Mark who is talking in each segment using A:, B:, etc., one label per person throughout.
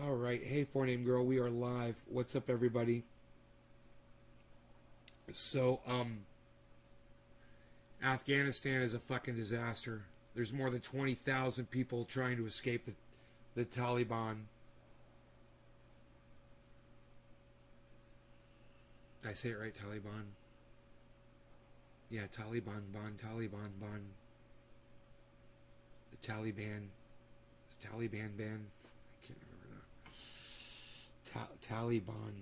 A: All right. Hey, Four Name Girl, we are live. What's up, everybody? So, Afghanistan is a fucking disaster. There's more than 20,000 people trying to escape the Taliban. Did I say it right? Taliban? Yeah, Taliban, Taliban, The Taliban. Taliban ban. I can't remember now. Taliban.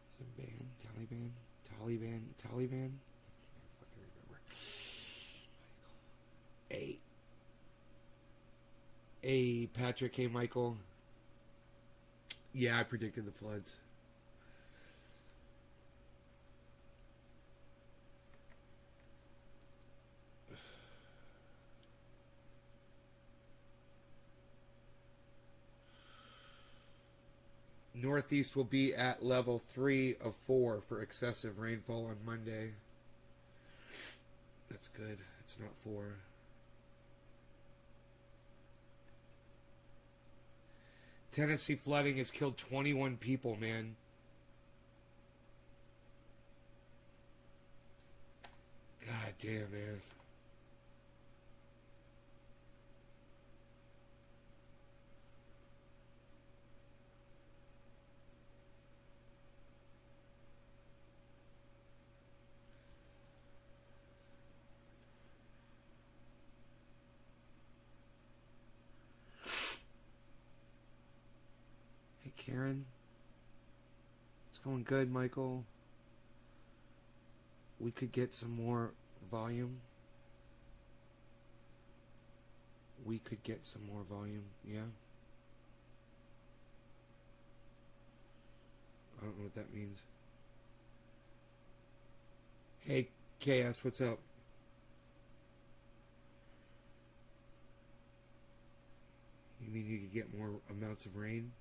A: Is it ban? Taliban? Taliban? I fucking remember. Hey, Patrick. Hey, Michael. Yeah, I predicted the floods. Northeast will be at level 3 of 4 for excessive rainfall on Monday. That's good. It's not 4. Tennessee flooding has killed 21 people, man. God damn, man. Karen, it's going good, Michael. We could get some more volume. Yeah. I don't know what that means. Hey, KS, what's up? You mean you could get more amounts of rain?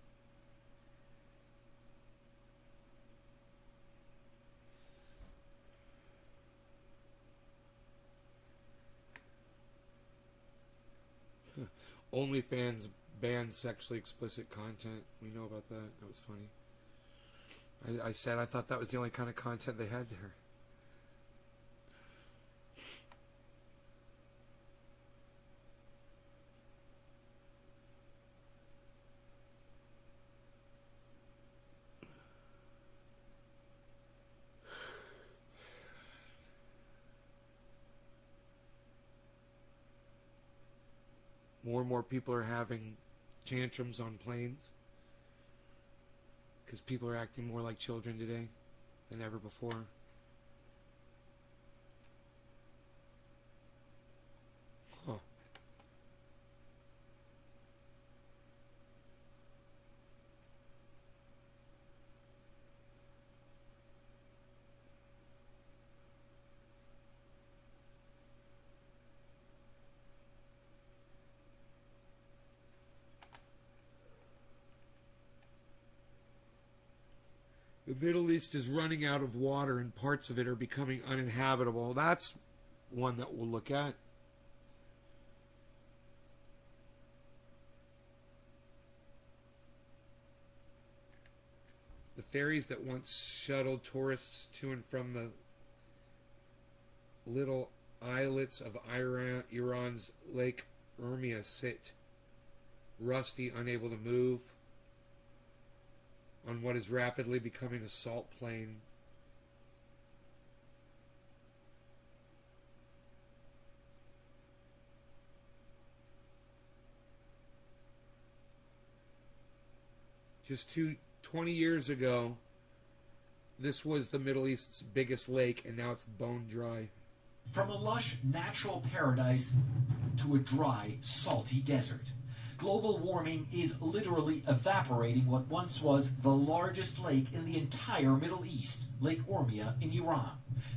A: OnlyFans bans sexually explicit content. We know about that. That was funny. I said I thought that was the only kind of content they had there. More and more people are having tantrums on planes because people are acting more like children today than ever before. Huh. The Middle East is running out of water and parts of it are becoming uninhabitable. That's one that we'll look at. The ferries that once shuttled tourists to and from the little islets of Iran's Lake Urmia sit rusty, unable to move on what is rapidly becoming a salt plain. Just 20 years ago, this was the Middle East's biggest lake, and now it's bone dry.
B: From a lush natural paradise to a dry, salty desert. Global warming is literally evaporating what once was the largest lake in the entire Middle East, Lake Urmia in Iran,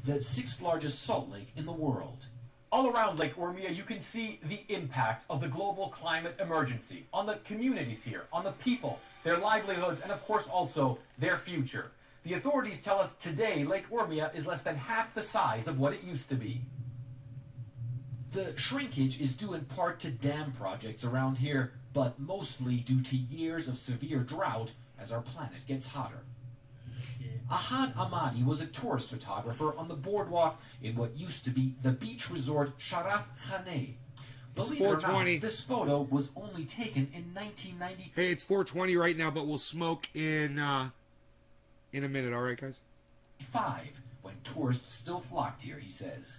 B: the 6th largest salt lake in the world.
C: All around Lake Urmia, you can see the impact of the global climate emergency on the communities here, on the people, their livelihoods, and of course also their future. The authorities tell us today Lake Urmia is less than half the size of what it used to be.
B: The shrinkage is due in part to dam projects around here, but mostly due to years of severe drought as our planet gets hotter. Ahad Ahmadi was a tourist photographer on the boardwalk in what used to be the beach resort Sharaf Khaneh. Believe it or not, this photo was only taken in 1990.
A: Hey, it's 4:20 right now, but we'll smoke in a minute. All right, guys?
B: 5, when tourists still flocked here, he says.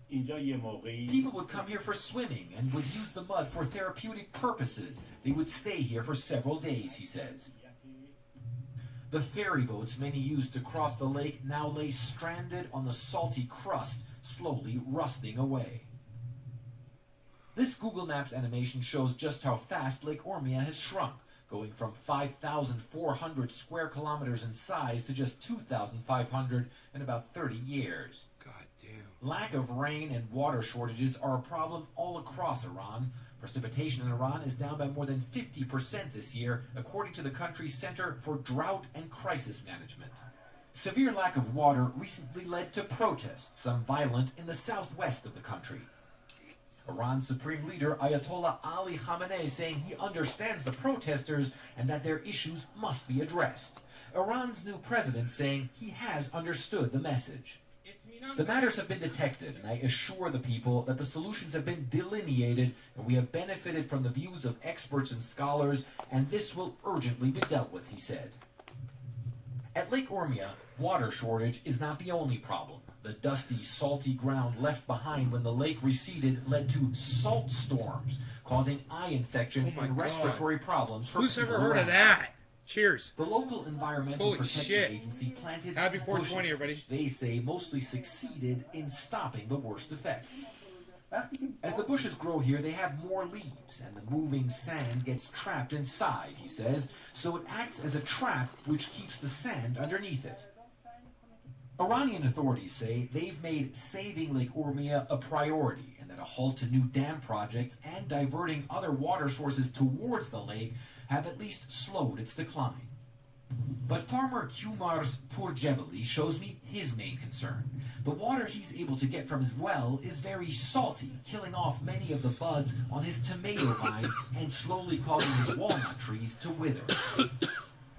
B: People would come here for swimming and would use the mud for therapeutic purposes. They would stay here for several days, he says. The ferry boats many used to cross the lake now lay stranded on the salty crust, slowly rusting away. This Google Maps animation shows just how fast Lake Ormia has shrunk, going from 5,400 square kilometers in size to just 2,500 in about 30 years.
A: God damn.
B: Lack of rain and water shortages are a problem all across Iran. Precipitation in Iran is down by more than 50% this year, according to the country's Center for Drought and Crisis Management. Severe lack of water recently led to protests, some violent, in the southwest of the country. Iran's supreme leader Ayatollah Ali Khamenei saying he understands the protesters and that their issues must be addressed. Iran's new president saying he has understood the message. The matters have been detected, and I assure the people that the solutions have been delineated, and we have benefited from the views of experts and scholars, and this will urgently be dealt with, he said. At Lake Ormia, water shortage is not the only problem. The dusty, salty ground left behind when the lake receded led to salt storms, causing eye infections and respiratory problems for
A: Who's
B: people
A: ever heard
B: around.
A: of that? Cheers.
B: The local Environmental
A: Holy
B: Protection
A: shit.
B: Agency planted
A: Happy
B: these
A: 420,
B: bushes,
A: everybody.
B: which they say mostly succeeded in stopping the worst effects. As the bushes grow here, they have more leaves, and the moving sand gets trapped inside, he says, so it acts as a trap which keeps the sand underneath it. Iranian authorities say they've made saving Lake Ormia a priority, and that a halt to new dam projects and diverting other water sources towards the lake have at least slowed its decline. But farmer Kumar's Purjebeli shows me his main concern. The water he's able to get from his well is very salty, killing off many of the buds on his tomato vines and slowly causing his walnut trees to wither.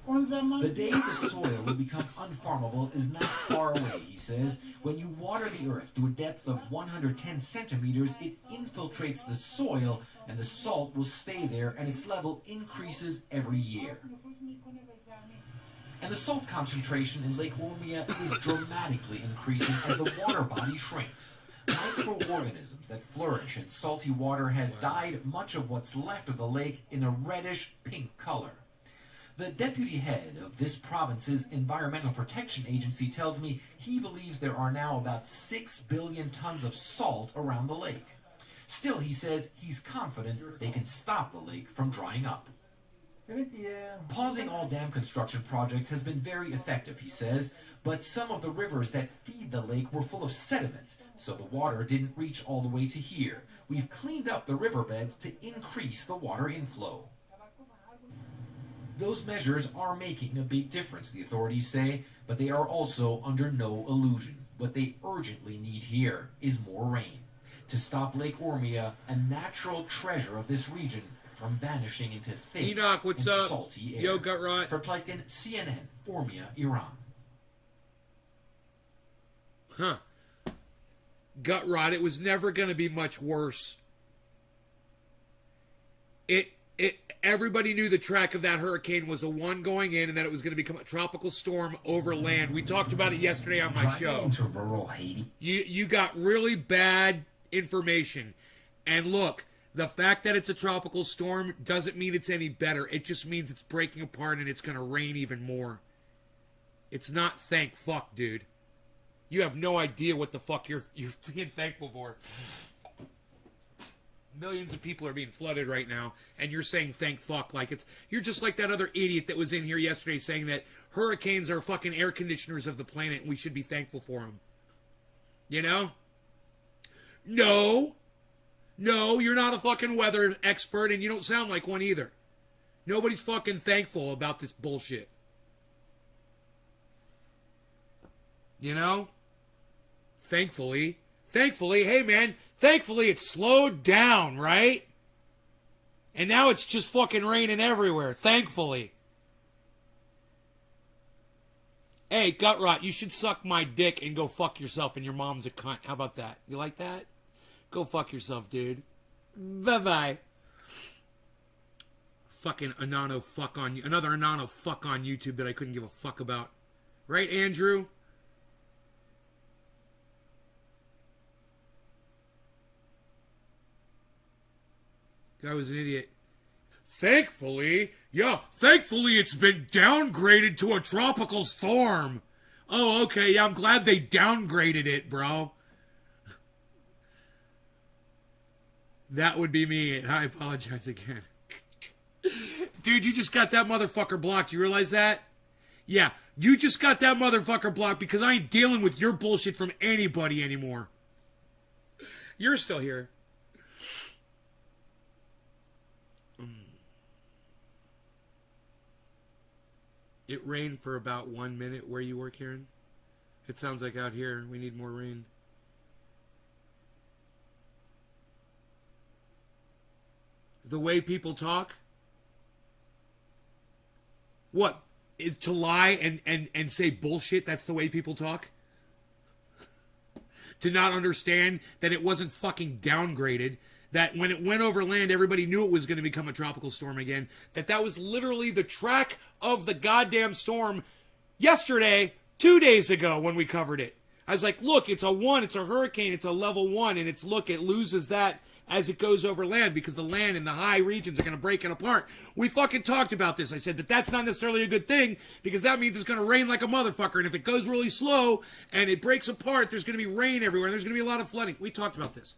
B: The day the soil will become unfarmable is not far away, he says. When you water the earth to a depth of 110 centimeters, it infiltrates the soil, and the salt will stay there, and its level increases every year. And the salt concentration in Lake Ormia is dramatically increasing as the water body shrinks. Microorganisms that flourish in salty water have dyed much of what's left of the lake in a reddish-pink color. The deputy head of this province's Environmental Protection Agency tells me he believes there are now about 6 billion tons of salt around the lake. Still, he says he's confident they can stop the lake from drying up. Pausing all dam construction projects has been very effective, he says, but some of the rivers that feed the lake were full of sediment, so the water didn't reach all the way to here. We've cleaned up the riverbeds to increase the water inflow. Those measures are making a big difference, the authorities say, but they are also under no illusion. What they urgently need here is more rain to stop Lake Ormia, a natural treasure of this region, from vanishing into thick
A: Enoch, what's
B: and
A: up?
B: salty air.
A: Yo, Gut Rot.
B: For Plankton, CNN, Ormia, Iran.
A: Huh. Gut Rot, it was never going to be much worse. Everybody knew the track of that hurricane was a one going in and that it was going to become a tropical storm over land. We talked about it yesterday on my show.
B: Into rural Haiti.
A: You got really bad information. And look, the fact that it's a tropical storm doesn't mean it's any better. It just means it's breaking apart and it's going to rain even more. It's not thank fuck, dude. You have no idea what the fuck you're being thankful for. Millions of people are being flooded right now, and you're saying thank fuck like it's... You're just like that other idiot that was in here yesterday saying that hurricanes are fucking air conditioners of the planet and we should be thankful for them. You know? No, you're not a fucking weather expert, and you don't sound like one either. Nobody's fucking thankful about this bullshit. You know? Thankfully, hey man, Thankfully, it slowed down, right? And now it's just fucking raining everywhere, thankfully. Hey, gut rot, you should suck my dick and go fuck yourself, and your mom's a cunt. How about that? You like that? Go fuck yourself, dude. Bye-bye. Fucking Anano fuck on you. Another Anano fuck on YouTube that I couldn't give a fuck about. Right, Andrew? Guy was an idiot. Thankfully it's been downgraded to a tropical storm. Oh, okay, yeah, I'm glad they downgraded it, bro. That would be me, and I apologize again. Dude, you just got that motherfucker blocked. You realize that? Yeah, you just got that motherfucker blocked because I ain't dealing with your bullshit from anybody anymore. You're still here. It rained for about 1 minute where you were, Karen. It sounds like out here we need more rain. The way people talk? What? Is to lie and say bullshit, that's the way people talk? To not understand that it wasn't fucking downgraded, that when it went over land, everybody knew it was going to become a tropical storm again, that was literally the track of the goddamn storm yesterday, 2 days ago when we covered it. I was like, look, it's a hurricane, it's a level 1, and it loses that as it goes over land because the land in the high regions are going to break it apart. We fucking talked about this. I said that that's not necessarily a good thing because that means it's going to rain like a motherfucker, and if it goes really slow and it breaks apart, there's going to be rain everywhere, and there's going to be a lot of flooding. We talked about this.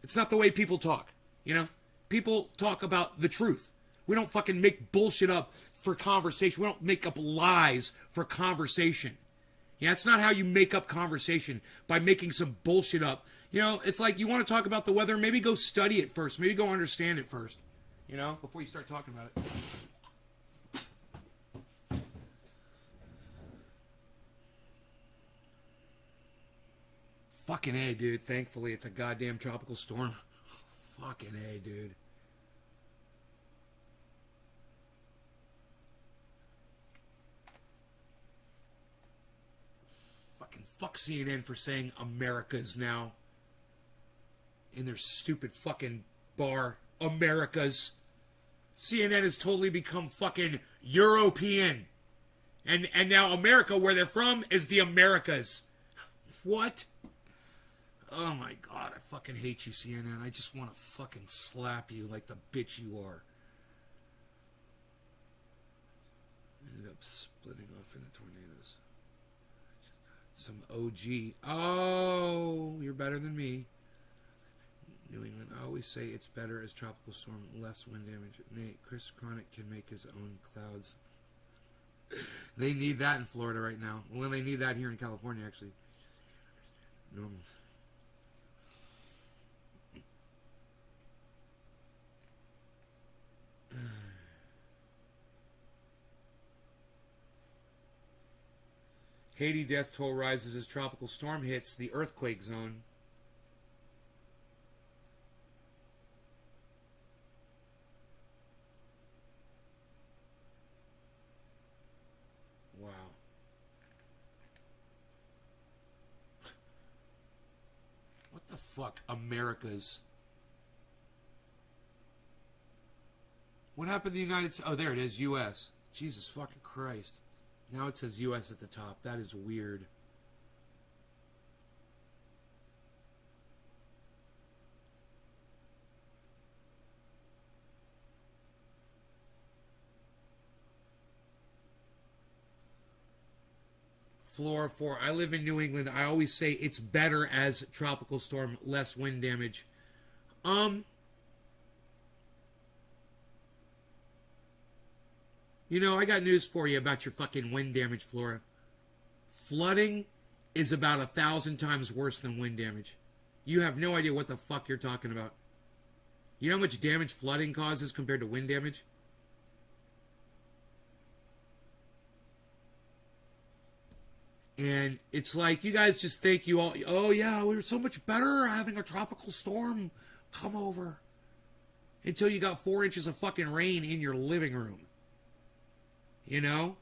A: It's not the way people talk, you know? People talk about the truth. We don't fucking make bullshit up for conversation. We don't make up lies for conversation. Yeah, it's not how you make up conversation, by making some bullshit up. You know, it's like you want to talk about the weather, maybe go study it first. Maybe go understand it first, you know, before you start talking about it. Fucking A, dude. Thankfully, it's a goddamn tropical storm. Fucking A, dude. Fucking fuck CNN for saying Americas now. In their stupid fucking bar. Americas. CNN has totally become fucking European. And now America, where they're from, is the Americas. What? Oh my god, I fucking hate you, CNN. I just want to fucking slap you like the bitch you are. Ended up splitting off into tornadoes. Some OG. Oh, you're better than me. New England. I always say it's better as tropical storm, less wind damage. Nate, Chris Chronic can make his own clouds. They need that in Florida right now. Well, they need that here in California, actually. Normal. Haiti death toll rises as tropical storm hits the earthquake zone. Wow. What the fuck? Americas. What happened to the United States? Oh, there it is. U.S. Jesus fucking Christ. Now it says U.S. at the top. That is weird. Flora 4. I live in New England. I always say it's better as tropical storm, less wind damage. You know, I got news for you about your fucking wind damage, Flora. Flooding is about 1,000 times worse than wind damage. You have no idea what the fuck you're talking about. You know how much damage flooding causes compared to wind damage? And it's like you guys just think you all, oh yeah, we were so much better having a tropical storm come over. Until you got 4 inches of fucking rain in your living room. You know?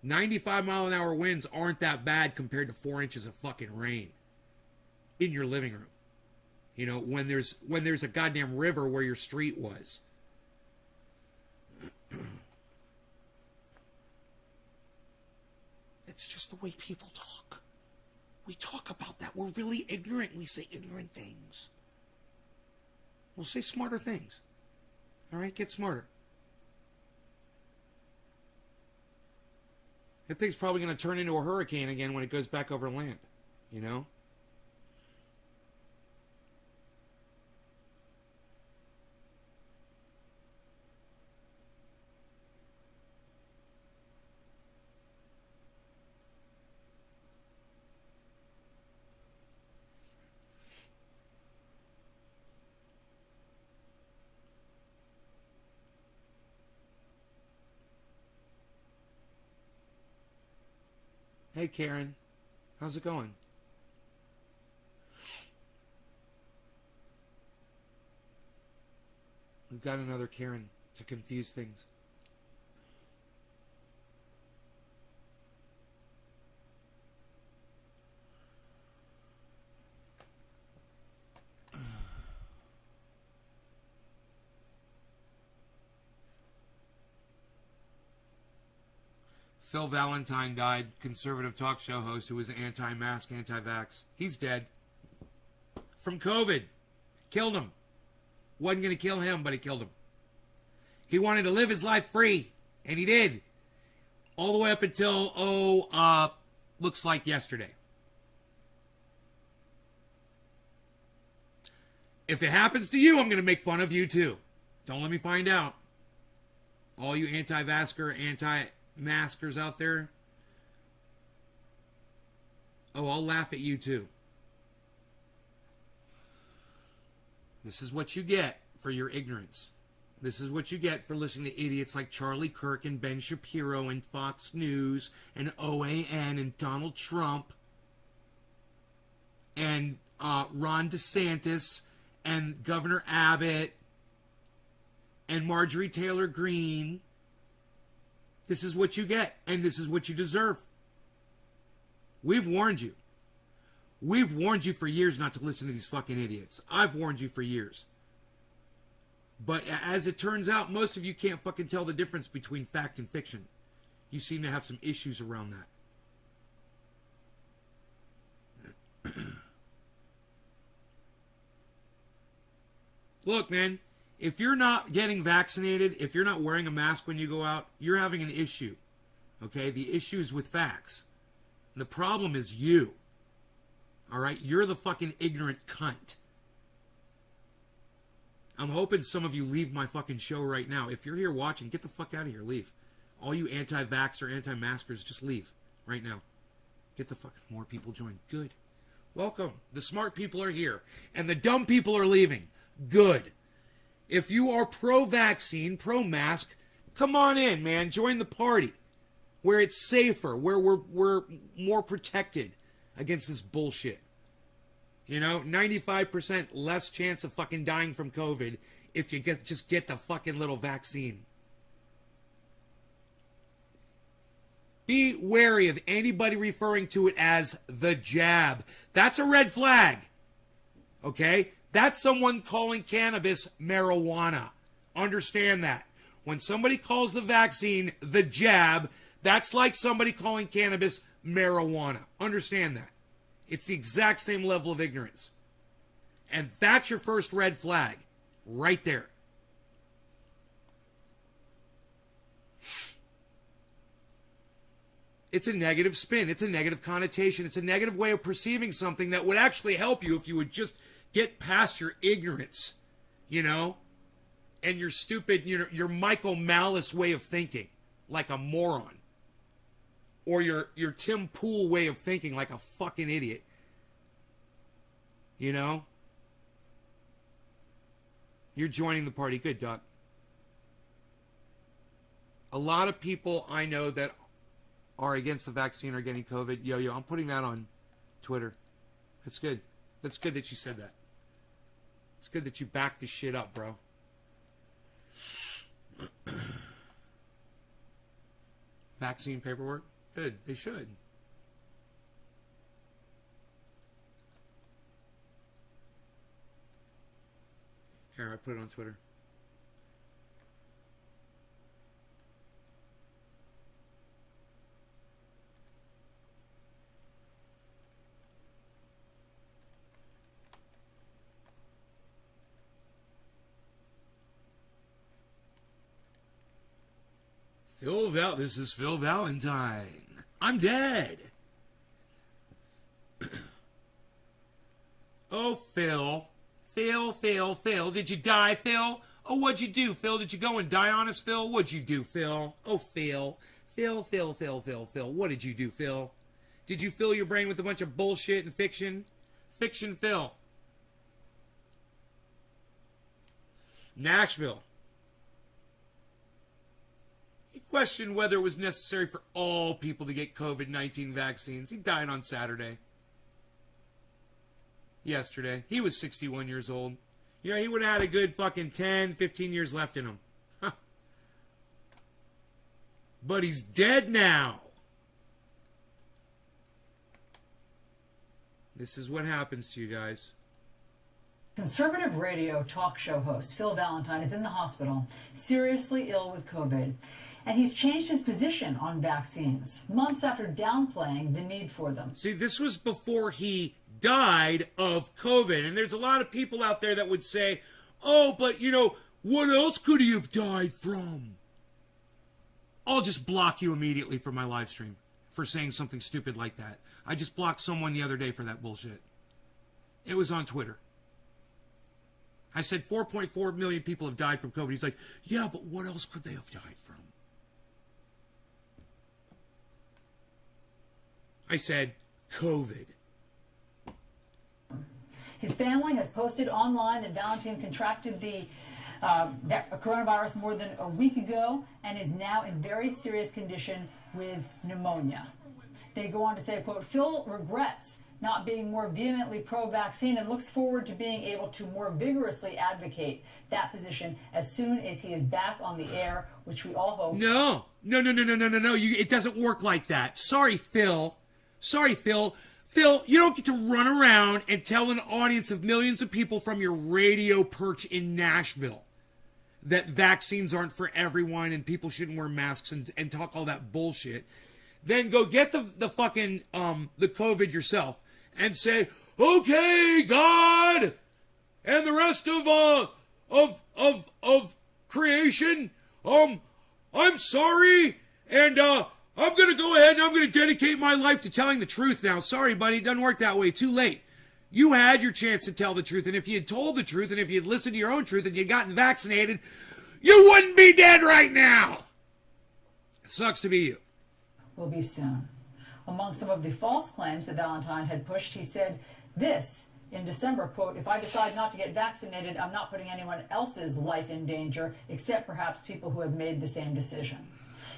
A: 95-mile-an-hour winds aren't that bad compared to 4 inches of fucking rain in your living room. You know, when there's a goddamn river where your street was. It's just the way people talk. We talk about that. We're really ignorant. We say ignorant things. We'll say smarter things. All right? Get smarter. That thing's probably going to turn into a hurricane again when it goes back over land. You know? Hey, Karen. How's it going? We've got another Karen to confuse things. Phil Valentine died, conservative talk show host who was anti-mask, anti-vax. He's dead. From COVID. Killed him. Wasn't going to kill him, but it killed him. He wanted to live his life free, and he did. All the way up until, looks like yesterday. If it happens to you, I'm going to make fun of you too. Don't let me find out. All you anti-vaxxer, anti-maskers out there. Oh, I'll laugh at you too. This is what you get for your ignorance. This is what you get for listening to idiots like Charlie Kirk and Ben Shapiro and Fox News and OAN and Donald Trump and Ron DeSantis and Governor Abbott and Marjorie Taylor Greene. This is what you get, and this is what you deserve. We've warned you. We've warned you for years not to listen to these fucking idiots. I've warned you for years. But as it turns out, most of you can't fucking tell the difference between fact and fiction. You seem to have some issues around that. Look, man, if you're not getting vaccinated, if you're not wearing a mask when you go out, you're having an issue. Okay? The issue is with facts. The problem is you. All right? You're the fucking ignorant cunt. I'm hoping some of you leave my fucking show right now. If you're here watching, get the fuck out of here. Leave. All you anti-vaxxer, anti-maskers, just leave right now. Get the fuck... More people join. Good. Welcome. The smart people are here. And the dumb people are leaving. Good. If you are pro-vaccine, pro-mask, come on in, man. Join the party. Where it's safer. Where we're more protected against this bullshit. You know, 95% less chance of fucking dying from COVID if you just get the fucking little vaccine. Be wary of anybody referring to it as the jab. That's a red flag. Okay? That's someone calling cannabis marijuana. Understand that. When somebody calls the vaccine the jab, that's like somebody calling cannabis marijuana. Understand that. It's the exact same level of ignorance. And that's your first red flag. Right there. It's a negative spin. It's a negative connotation. It's a negative way of perceiving something that would actually help you if you would just get past your ignorance, you know, and your stupid, your Michael Malice way of thinking, like a moron. Or your Tim Pool way of thinking, like a fucking idiot. You know? You're joining the party. Good, Doc. A lot of people I know that are against the vaccine are getting COVID. Yo, I'm putting that on Twitter. That's good. That's good that you said that. It's good that you backed this shit up, bro. Vaccine paperwork? Good. They should. Here, I put it on Twitter. This is Phil Valentine. I'm dead. Oh, Phil. Phil. Did you die, Phil? Oh, what'd you do, Phil? Did you go and die on us, Phil? What'd you do, Phil? Oh, Phil. Phil. What did you do, Phil? Did you fill your brain with a bunch of bullshit and fiction? Fiction, Phil. Nashville. He questioned whether it was necessary for all people to get COVID-19 vaccines. He died on Saturday. Yesterday. He was 61 years old. You know, he would have had a good fucking 10, 15 years left in him. Huh. But he's dead now. This is what happens to you guys.
D: Conservative radio talk show host Phil Valentine is in the hospital, seriously ill with COVID. And he's changed his position on vaccines, months after downplaying the need for them.
A: See, this was before he died of COVID. And there's a lot of people out there that would say, oh, but, you know, what else could he have died from? I'll just block you immediately from my live stream for saying something stupid like that. I just blocked someone the other day for that bullshit. It was on Twitter. I said 4.4 million people have died from COVID. He's like, yeah, but what else could they have died from? I said, COVID.
D: His family has posted online that Valentine contracted the coronavirus more than a week ago and is now in very serious condition with pneumonia. They go on to say, quote, Phil regrets not being more vehemently pro-vaccine and looks forward to being able to more vigorously advocate that position as soon as he is back on the air, which we all hope.
A: No. It doesn't work like that. Sorry, Phil. Phil, you don't get to run around and tell an audience of millions of people from your radio perch in Nashville that vaccines aren't for everyone and people shouldn't wear masks and talk all that bullshit. Then go get the fucking the COVID yourself and say, okay, God, and the rest of creation, I'm sorry, and I'm gonna go ahead and I'm gonna dedicate my life to telling the truth now. Sorry, buddy, it doesn't work that way. Too late. You had your chance to tell the truth, and if you had told the truth, and if you had listened to your own truth, and you'd gotten vaccinated, you wouldn't be dead right now. Sucks to be you.
D: Will be soon. Among some of the false claims that Valentine had pushed, he said this in December, quote, if I decide not to get vaccinated, I'm not putting anyone else's life in danger, except perhaps people who have made the same decision.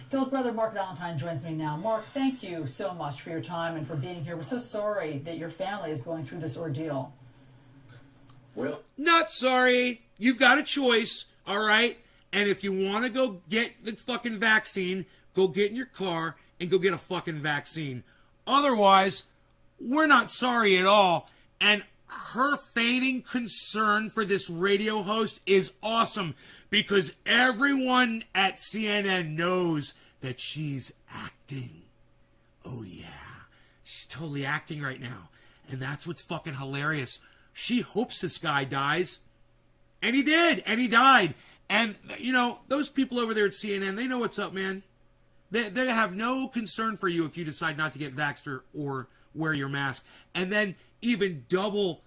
D: Phil's brother, Mark Valentine, joins me now. Mark, thank you so much for your time and for being here. We're so sorry that your family is going through this ordeal.
A: Well, not sorry. You've got a choice, all right? And if you want to go get the fucking vaccine, go get in your car and go get a fucking vaccine. Otherwise, we're not sorry at all. And her feigning concern for this radio host is awesome because everyone at CNN knows that she's acting. Oh, yeah. She's totally acting right now. And that's what's fucking hilarious. She hopes this guy dies. And he did. And he died. And, you know, those people over there at CNN, they know what's up, man. They have no concern for you if you decide not to get vaxxed or wear your mask. And then even double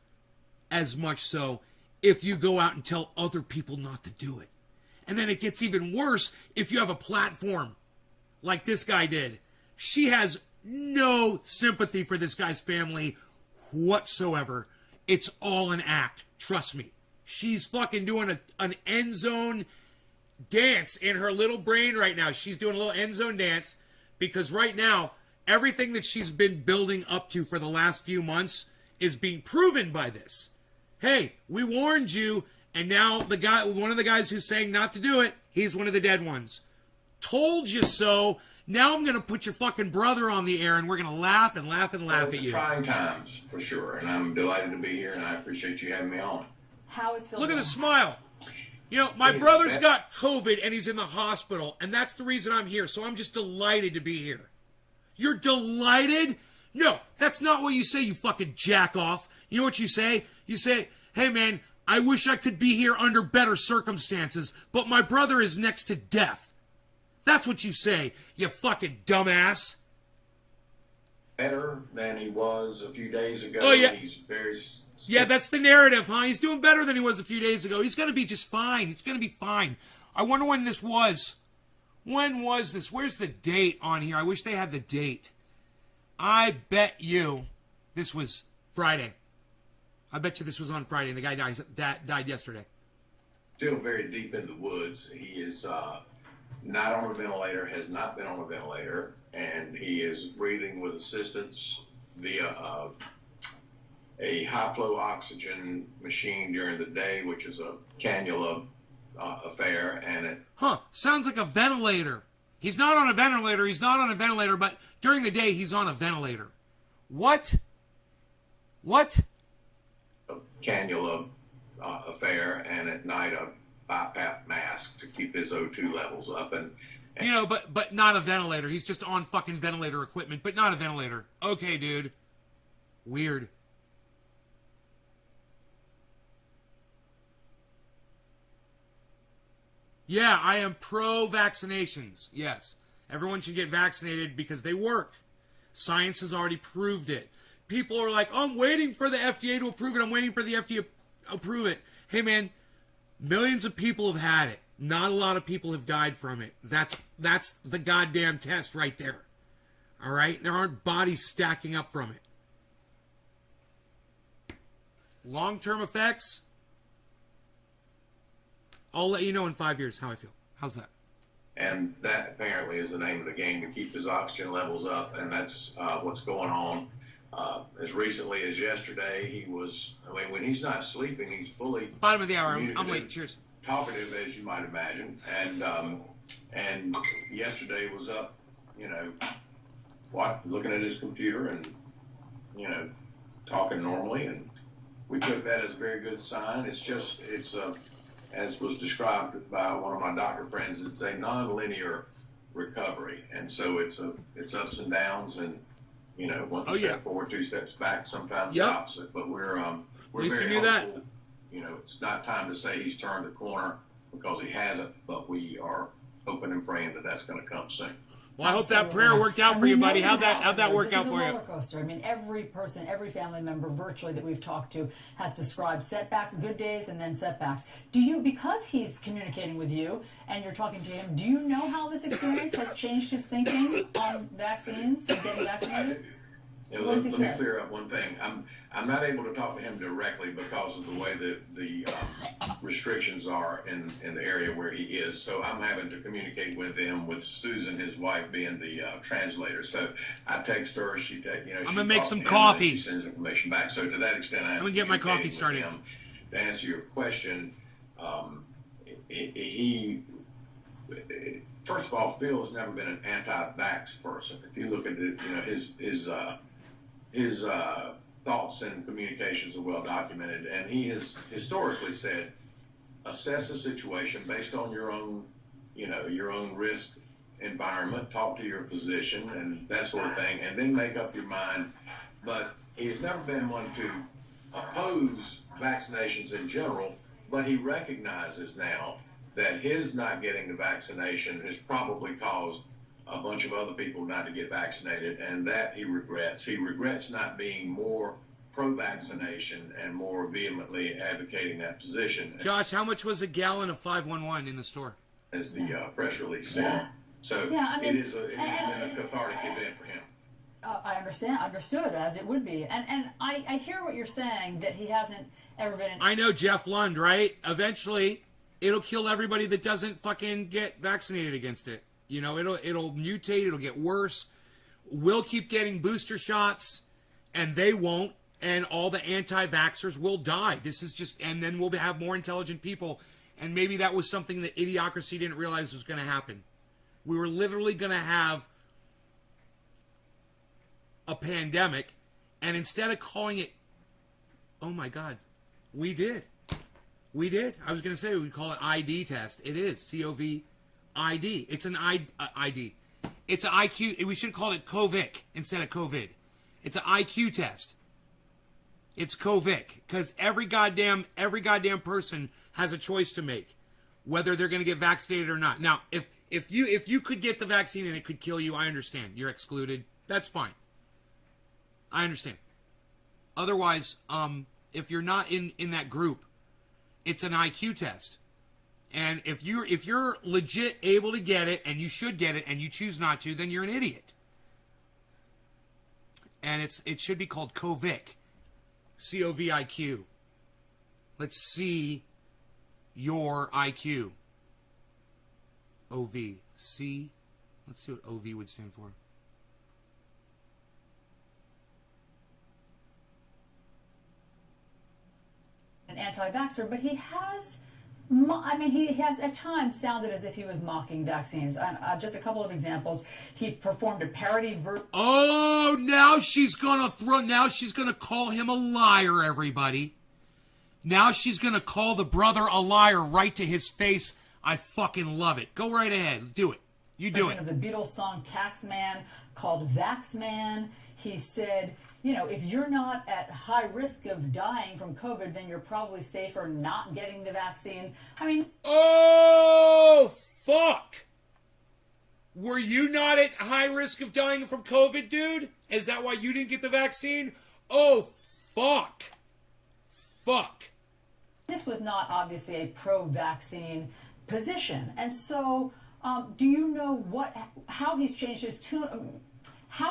A: as much so if you go out and tell other people not to do it. And then it gets even worse if you have a platform like this guy did. She has no sympathy for this guy's family whatsoever. It's all an act. Trust me. She's fucking doing an end zone dance in her little brain right now. She's doing a little end zone dance Because right now, everything that she's been building up to for the last few months is being proven by this. Hey, we warned you, and now one of the guys who's saying not to do it, he's one of the dead ones. Told you so. Now I'm going to put your fucking brother on the air, and we're going to laugh and laugh and laugh at you.
E: Trying times, for sure, and I'm delighted to be here, and I appreciate you having me on.
D: How is Phil?
A: Look at the smile. You know, my brother's got COVID, and he's in the hospital, and that's the reason I'm here, so I'm just delighted to be here. You're delighted? No, that's not what you say, you fucking jack off. You know what you say? You say, hey man, I wish I could be here under better circumstances, but my brother is next to death. That's what you say, you fucking dumbass.
E: Better than he was a few days ago.
A: Oh, yeah.
E: He's very...
A: Yeah, that's the narrative, huh? He's doing better than he was a few days ago. He's going to be just fine. He's going to be fine. I wonder when this was. When was this? Where's the date on here? I wish they had the date. I bet you this was Friday. I bet you this was on Friday, and the guy died yesterday.
E: Still very deep in the woods. He is not on a ventilator, has not been on a ventilator, and he is breathing with assistance via a high-flow oxygen machine during the day, which is a cannula affair, and it...
A: Sounds like a ventilator. He's not on a ventilator, but during the day, he's on a ventilator. What? What?
E: A cannula affair, and at night a BiPAP mask to keep his O2 levels up, and
A: you know, but not a ventilator. He's just on fucking ventilator equipment, but not a ventilator. Okay, dude. Weird. Yeah, I am pro-vaccinations. Yes. Everyone should get vaccinated because they work. Science has already proved it. People are like, oh, I'm waiting for the FDA to approve it. I'm waiting for the FDA to approve it. Hey, man, millions of people have had it. Not a lot of people have died from it. That's the goddamn test right there. All right? There aren't bodies stacking up from it. Long-term effects? I'll let you know in 5 years how I feel. How's that?
E: And that apparently is the name of the game, to keep his oxygen levels up, and that's what's going on. As recently as yesterday, he was, when he's not sleeping, he's fully...
A: Bottom of the hour. I'm late. Cheers.
E: Talkative, as you might imagine. And yesterday was up, looking at his computer and, talking normally, and we took that as a very good sign. It's as was described by one of my doctor friends, it's a non-linear recovery, and so it's ups and downs, and one step forward, 2 steps back, sometimes the opposite. But we're very hopeful. It's not time to say he's turned the corner, because he hasn't, but we are hoping and praying that that's going to come soon.
A: Well, I hope that prayer worked out for you, buddy. How'd that work out for you?
D: This is a roller coaster. I mean, every person, every family member virtually that we've talked to has described setbacks, good days, and then setbacks. Do you, because he's communicating with you and you're talking to him, do you know how this experience has changed his thinking on vaccines and getting vaccinated?
E: Let me clear up one thing. I'm not able to talk to him directly because of the way that the restrictions are in the area where he is. So I'm having to communicate with him, with Susan, his wife, being the translator. So I text her. She I'm
A: gonna make some coffee.
E: She sends information back. So to that extent, I'm
A: gonna get my coffee started.
E: To answer your question, first of all, Phil has never been an anti-vax person. If you look at it, his thoughts and communications are well documented, and he has historically said, assess the situation based on your own risk environment, talk to your physician and that sort of thing, and then make up your mind. But he's never been one to oppose vaccinations in general, but he recognizes now that his not getting the vaccination has probably caused a bunch of other people not to get vaccinated, and that he regrets. He regrets not being more pro-vaccination and more vehemently advocating that position.
A: Josh, how much was a gallon of 511 in the store?
E: As the press release said. So it has been a cathartic event for him.
D: I understood, as it would be. And I hear what you're saying, that he hasn't ever been...
A: I know Jeff Lund, right? Eventually, it'll kill everybody that doesn't fucking get vaccinated against it. You know, it'll mutate. It'll get worse. We'll keep getting booster shots, and they won't. And all the anti-vaxxers will die. This is just, and then we'll have more intelligent people. And maybe that was something that idiocracy didn't realize was going to happen. We were literally going to have a pandemic, and instead of calling it, oh my God, we did. I was going to say we call it ID test. It is COVID-ID. It's an ID. It's an IQ. We should call it COVID instead of COVID. It's an IQ test. It's COVID, because every goddamn person has a choice to make whether they're going to get vaccinated or not. Now, if you could get the vaccine and it could kill you, I understand. You're excluded. That's fine. I understand. Otherwise, if you're not in that group, it's an IQ test. And if you're legit able to get it, and you should get it, and you choose not to, then you're an idiot. And it should be called COVID. COVID. Let's see your IQ. OV. C. Let's see what OV would stand for.
D: An anti-vaxxer, but he has at times sounded as if he was mocking vaccines. Just a couple of examples. He performed a parody
A: Oh, now she's gonna call him a liar, everybody. Now she's gonna call the brother a liar right to his face. I fucking love it. Go right ahead. Do it. You do it.
D: Of the Beatles song Taxman called Vaxman. He said, you know, if you're not at high risk of dying from COVID, then you're probably safer not getting the vaccine. I mean...
A: Oh, fuck! Were you not at high risk of dying from COVID, dude? Is that why you didn't get the vaccine? Oh, fuck. Fuck.
D: This was not obviously a pro-vaccine position. And so, do you know how he's changed his tune...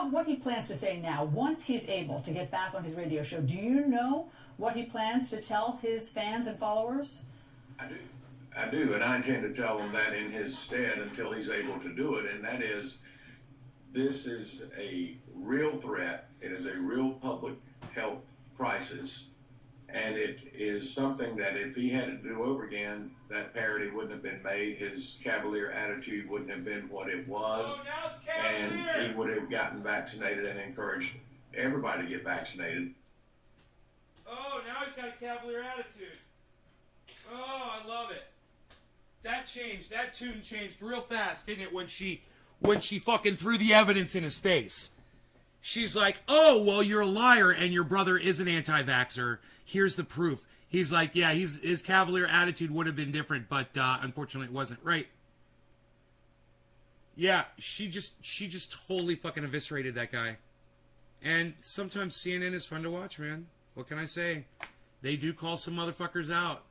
D: what he plans to say now, once he's able to get back on his radio show? Do you know what he plans to tell his fans and followers?
E: I do, and I intend to tell him that in his stead until he's able to do it, and that is, this is a real threat. It is a real public health crisis, and it is something that if he had to do over again, that parody wouldn't have been made. His cavalier attitude wouldn't have been what it was, and he would have gotten vaccinated and encouraged everybody to get vaccinated.
A: Oh, now he's got a cavalier attitude. Oh, I love it. That tune changed real fast, didn't it, when she fucking threw the evidence in his face. She's like, oh, well, you're a liar and your brother is an anti-vaxxer. Here's the proof. He's like, yeah, his cavalier attitude would have been different, but unfortunately it wasn't. Right. Yeah, she just totally fucking eviscerated that guy. And sometimes CNN is fun to watch, man. What can I say? They do call some motherfuckers out.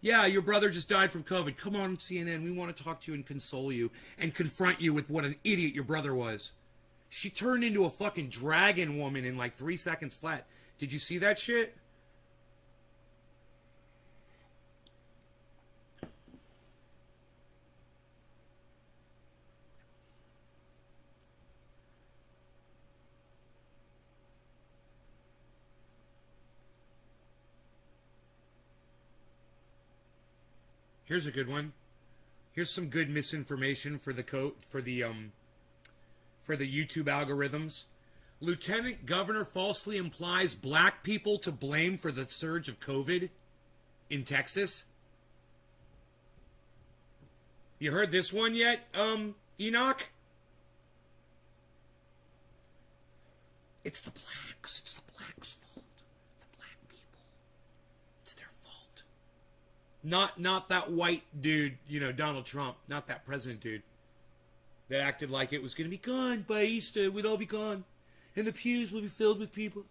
A: Yeah, your brother just died from COVID. Come on, CNN. We want to talk to you and console you and confront you with what an idiot your brother was. She turned into a fucking dragon woman in like 3 seconds flat. Did you see that shit? Here's a good one. Here's some good misinformation for the YouTube algorithms. Lieutenant Governor falsely implies black people to blame for the surge of COVID in Texas. You heard this one yet, Enoch? It's the blacks. It's the blacks' fault. The black people. It's their fault. Not that white dude, Donald Trump. Not that president dude that acted like it was going to be gone by Easter. We'd all be gone. And the pews will be filled with people.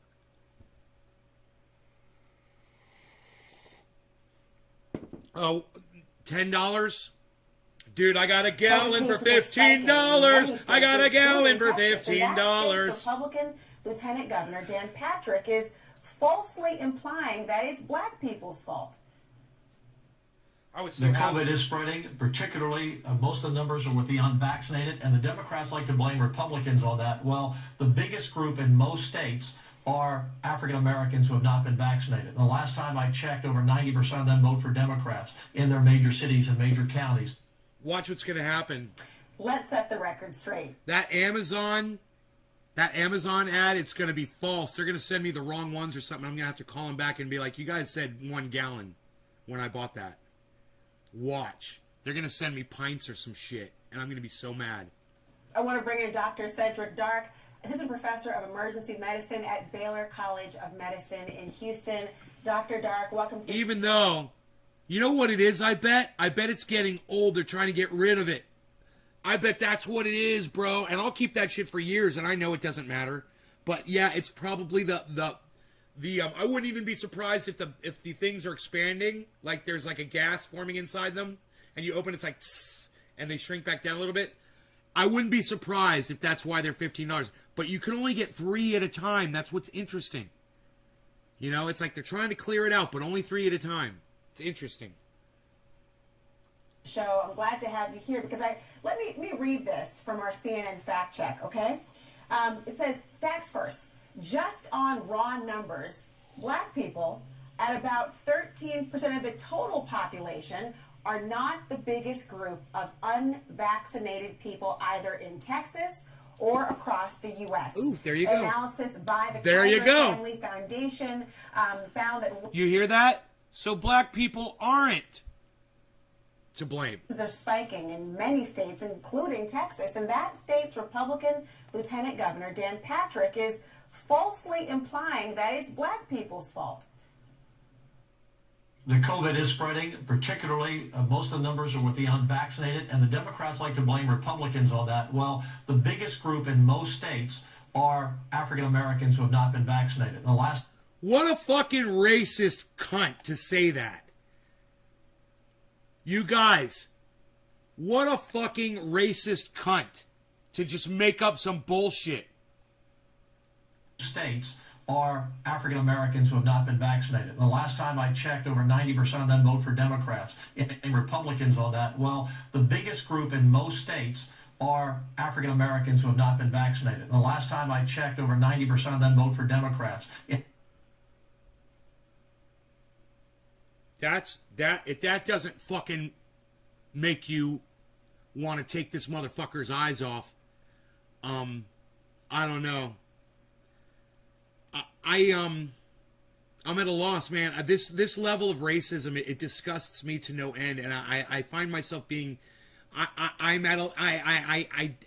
A: Oh, $10? Dude, I got a gallon for $15. I got a gallon for $15.
F: Republican Lieutenant Governor Dan Patrick is falsely implying that it's black people's fault.
A: I was
G: The COVID is spreading, particularly most of the numbers are with the unvaccinated, and the Democrats like to blame Republicans on that. Well, the biggest group in most states are African Americans who have not been vaccinated. The last time I checked, over 90% of them vote for Democrats in their major cities and major counties.
A: Watch what's going to happen.
F: Let's set the record straight.
A: That Amazon ad, it's going to be false. They're going to send me the wrong ones or something. I'm going to have to call them back and be like, you guys said 1 gallon when I bought that. Watch. They're going to send me pints or some shit, and I'm going to be so mad.
F: I want to bring in Dr. Cedric Dark, Assistant Professor of Emergency Medicine at Baylor College of Medicine in Houston. Dr. Dark, welcome to...
A: Even though, you know what it is, I bet? I bet it's getting old. They're trying to get rid of it. I bet that's what it is, bro. And I'll keep that shit for years, and I know it doesn't matter. But yeah, it's probably the I wouldn't even be surprised if the things are expanding, like there's like a gas forming inside them, and you open it's like tss, and they shrink back down a little bit. I wouldn't be surprised if that's why they're $15. But you can only get 3 at a time. That's what's interesting. You know, it's like they're trying to clear it out, but only 3 at a time. It's interesting.
F: Show. I'm glad to have you here because let me read this from our CNN fact check, okay? It says, facts first. Just on raw numbers, black people at about 13% of the total population are not the biggest group of unvaccinated people either in Texas or across the U.S.
A: Ooh, there you go.
F: Analysis by the
A: There you
F: Kaiser
A: go.
F: Family Foundation found that...
A: You hear that? So black people aren't to blame.
F: Are spiking in many states, including Texas, and that state's Republican Lieutenant Governor Dan Patrick is falsely implying that it's black people's fault.
G: The COVID is spreading, particularly most of the numbers are with the unvaccinated, and the Democrats like to blame Republicans on that. Well, the biggest group in most states are African Americans who have not been vaccinated. The last...
A: What a fucking racist cunt to say that. You guys, what a fucking racist cunt to just make up some bullshit.
G: States are African Americans who have not been vaccinated. The last time I checked, over 90% of them vote for Democrats and Republicans on that. Well, the biggest group in most states are African Americans who have not been vaccinated. The last time I checked, over 90% of them vote for Democrats.
A: If that doesn't fucking make you want to take this motherfucker's eyes off, I don't know. I'm at a loss, man. This level of racism, it disgusts me to no end, and I find myself being, I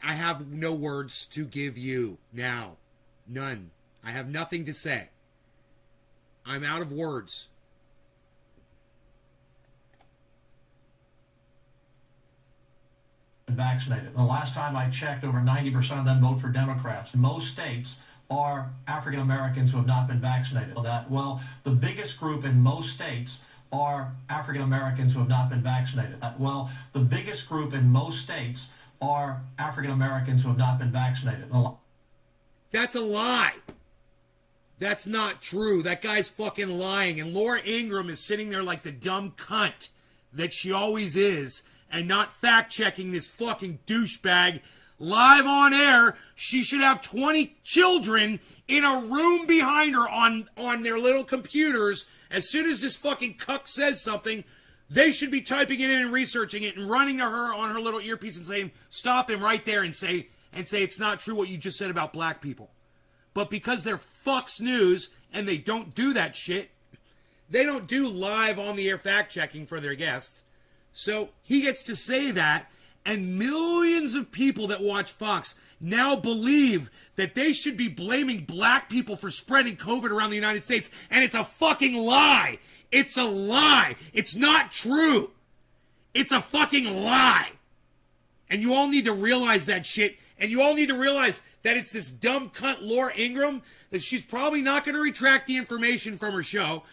A: have no words to give you now, none. I have nothing to say. I'm out of words.
G: Vaccinated. The last time I checked, over 90% of them vote for Democrats. Most states are African Americans who have not been vaccinated. That, well, the biggest group in most states are African Americans who have not been vaccinated. Well, the biggest group in most states are African Americans who have not been vaccinated.
A: That's a lie. That's not true. That guy's fucking lying. And Laura Ingraham is sitting there like the dumb cunt that she always is and not fact-checking this fucking douchebag live on air. She should have 20 children in a room behind her on their little computers. As soon as this fucking cuck says something, they should be typing it in and researching it and running to her on her little earpiece and saying, stop him right there, and say it's not true what you just said about black people. But because they're Fox News and they don't do that shit, they don't do live on the air fact-checking for their guests. So he gets to say that, and millions of people that watch Fox now believe that they should be blaming black people for spreading COVID around the United States, and it's a fucking lie. It's a lie. It's not true. It's a fucking lie. And you all need to realize that shit, and you all need to realize that it's this dumb cunt Laura Ingraham, that she's probably not going to retract the information from her show.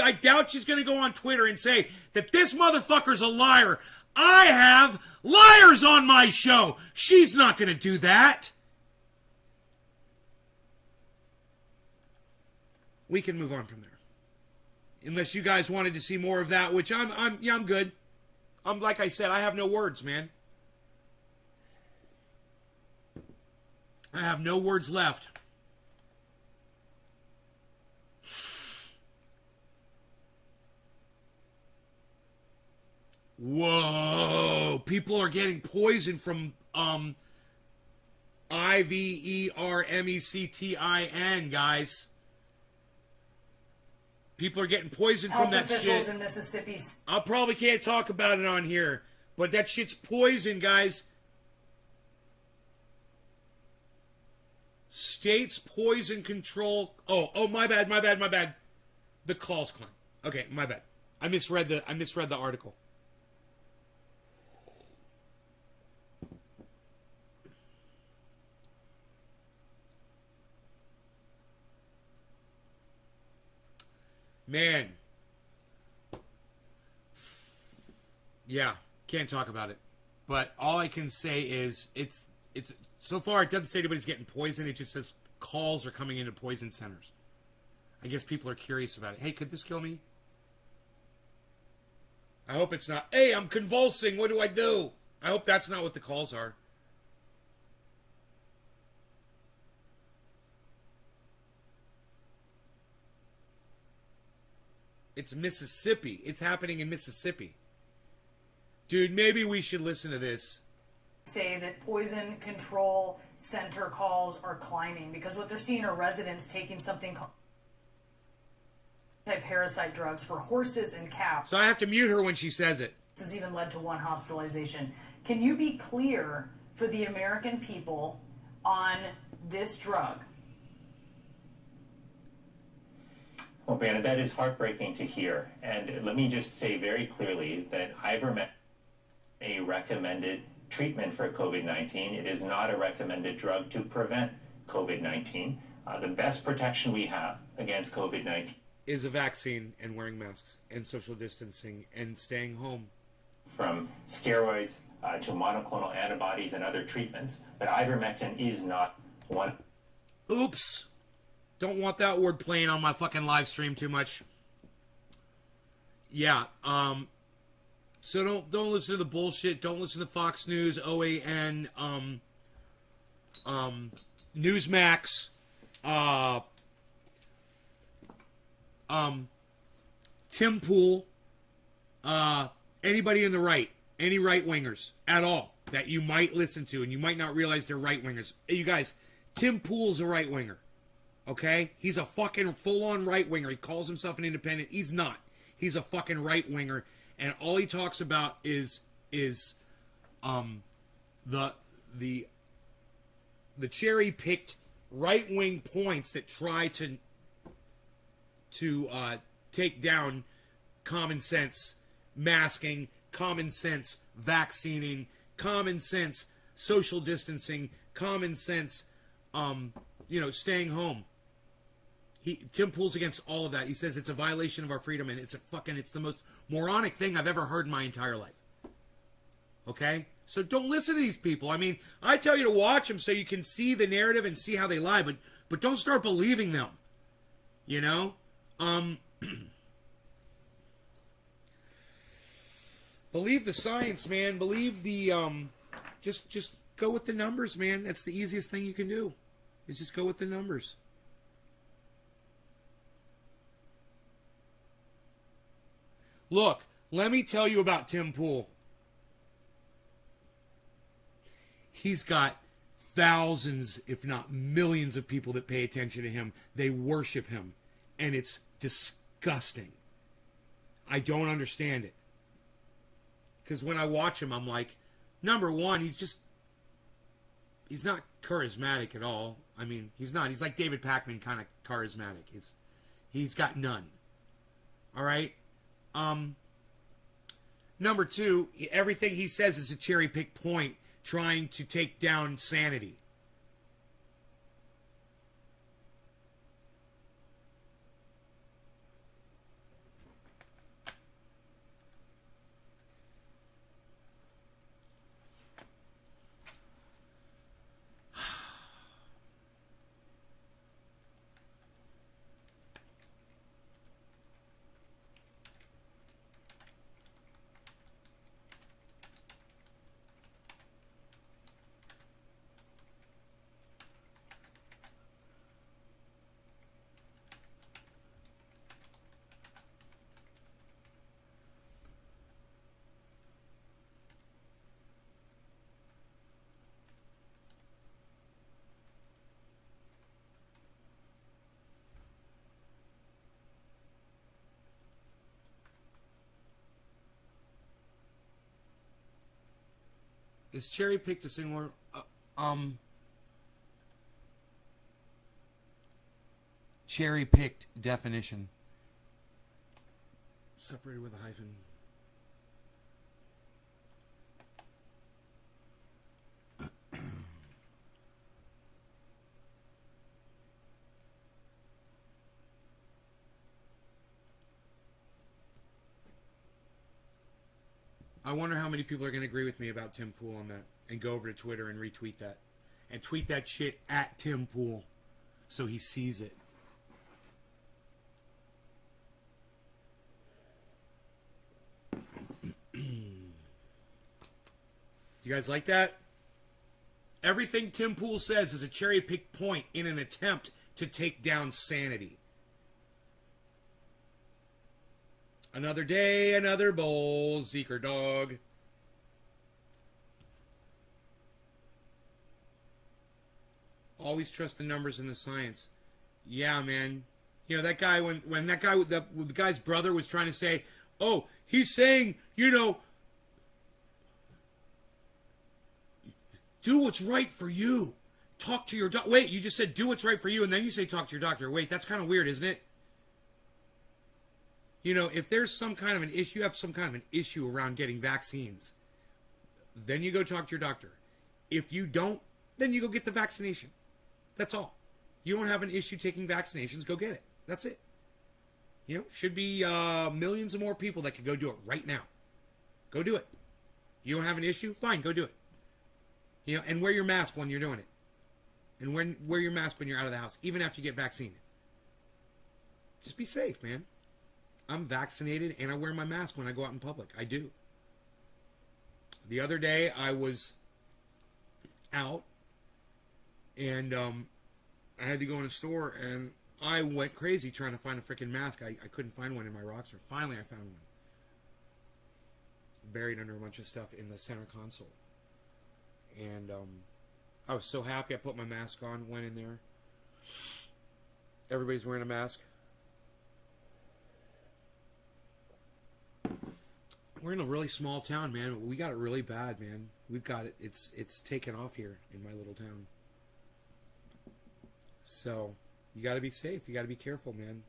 A: I doubt she's going to go on Twitter and say that this motherfucker's a liar. I have liars on my show. She's not going to do that. We can move on from there. Unless you guys wanted to see more of that, which I'm good. I'm like I said, I have no words, man. I have no words left. Whoa, people are getting poisoned from Ivermectin, guys. People are getting poisoned from that
D: officials
A: shit.
D: in Mississippi.
A: I probably can't talk about it on here, but that shit's poison, guys. States poison control. Oh, my bad. The calls climb. Okay, my bad. I misread the article. Man. Yeah, can't talk about it. But all I can say is it's so far it doesn't say anybody's getting poisoned. It just says calls are coming into poison centers. I guess people are curious about it. Hey, could this kill me? I hope it's not. Hey, I'm convulsing. What do I do? I hope that's not what the calls are. It's Mississippi. It's happening in Mississippi. Dude, maybe we should listen to this.
D: Say that poison control center calls are climbing because what they're seeing are residents taking something called anti-parasite drugs for horses and cows.
A: So I have to mute her when she says it.
D: This has even led to one hospitalization. Can you be clear for the American people on this drug?
H: Well, Bannon, that is heartbreaking to hear. And let me just say very clearly that ivermectin is a recommended treatment for COVID-19. It is not a recommended drug to prevent COVID-19. The best protection we have against COVID-19
A: is a vaccine and wearing masks and social distancing and staying home.
H: From steroids to monoclonal antibodies and other treatments, but ivermectin is not one.
A: Oops. Don't want that word playing on my fucking live stream too much. Yeah, so don't listen to the bullshit. Don't listen to Fox News, OAN, Newsmax, Tim Pool, anybody in the right, any right-wingers at all that you might listen to, and you might not realize they're right-wingers. Hey, you guys, Tim Pool's a right-winger. Okay? He's a fucking full-on right-winger. He calls himself an independent. He's not. He's a fucking right-winger. And all he talks about is the cherry-picked right-wing points that try to take down common sense masking, common sense vaccinating, common sense social distancing, common sense staying home. Tim Pool's against all of that. He says it's a violation of our freedom, and it's the most moronic thing I've ever heard in my entire life. Okay? So don't listen to these people. I mean, I tell you to watch them so you can see the narrative and see how they lie, but don't start believing them. You know? Believe the science, man. Believe the just go with the numbers, man. That's the easiest thing you can do. Is just go with the numbers. Look, let me tell you about Tim Pool. He's got thousands, if not millions of people that pay attention to him. They worship him. And it's disgusting. I don't understand it. Because when I watch him, I'm like, number one, he's not charismatic at all. I mean, he's not. He's like David Pakman kind of charismatic. He's got none. All right? Number two, everything he says is a cherry-picked point trying to take down sanity. Is cherry picked a singular? Cherry picked definition. Separated with a hyphen. I wonder how many people are going to agree with me about Tim Pool on that and go over to Twitter and retweet that. And tweet that shit at Tim Pool so he sees it. You guys like that? Everything Tim Pool says is a cherry-picked point in an attempt to take down sanity. Another day, another bowl, Zeker dog. Always trust the numbers and the science. Yeah, man. You know, that guy, when that guy, the guy's brother was trying to say, oh, he's saying, you know, do what's right for you. Talk to your doctor. Wait, you just said do what's right for you, and then you say talk to your doctor. Wait, that's kind of weird, isn't it? You know, if there's some kind of an issue, you have some kind of an issue around getting vaccines, then you go talk to your doctor. If you don't, then you go get the vaccination. That's all. You don't have an issue taking vaccinations, go get it. That's it. You know, should be millions of more people that could go do it right now. Go do it. You don't have an issue? Fine, go do it. You know, and wear your mask when you're doing it. And wear your mask when you're out of the house, even after you get vaccinated. Just be safe, man. I'm vaccinated and I wear my mask when I go out in public. I do. The other day I was out and I had to go in a store and I went crazy trying to find a freaking mask. I couldn't find one in my rock store. Finally I found one. Buried under a bunch of stuff in the center console. And I was so happy. I put my mask on, went in there. Everybody's wearing a mask. We're in a really small town, man. We got it really bad, man. We've got it. It's taken off here in my little town. So you got to be safe. You got to be careful, man.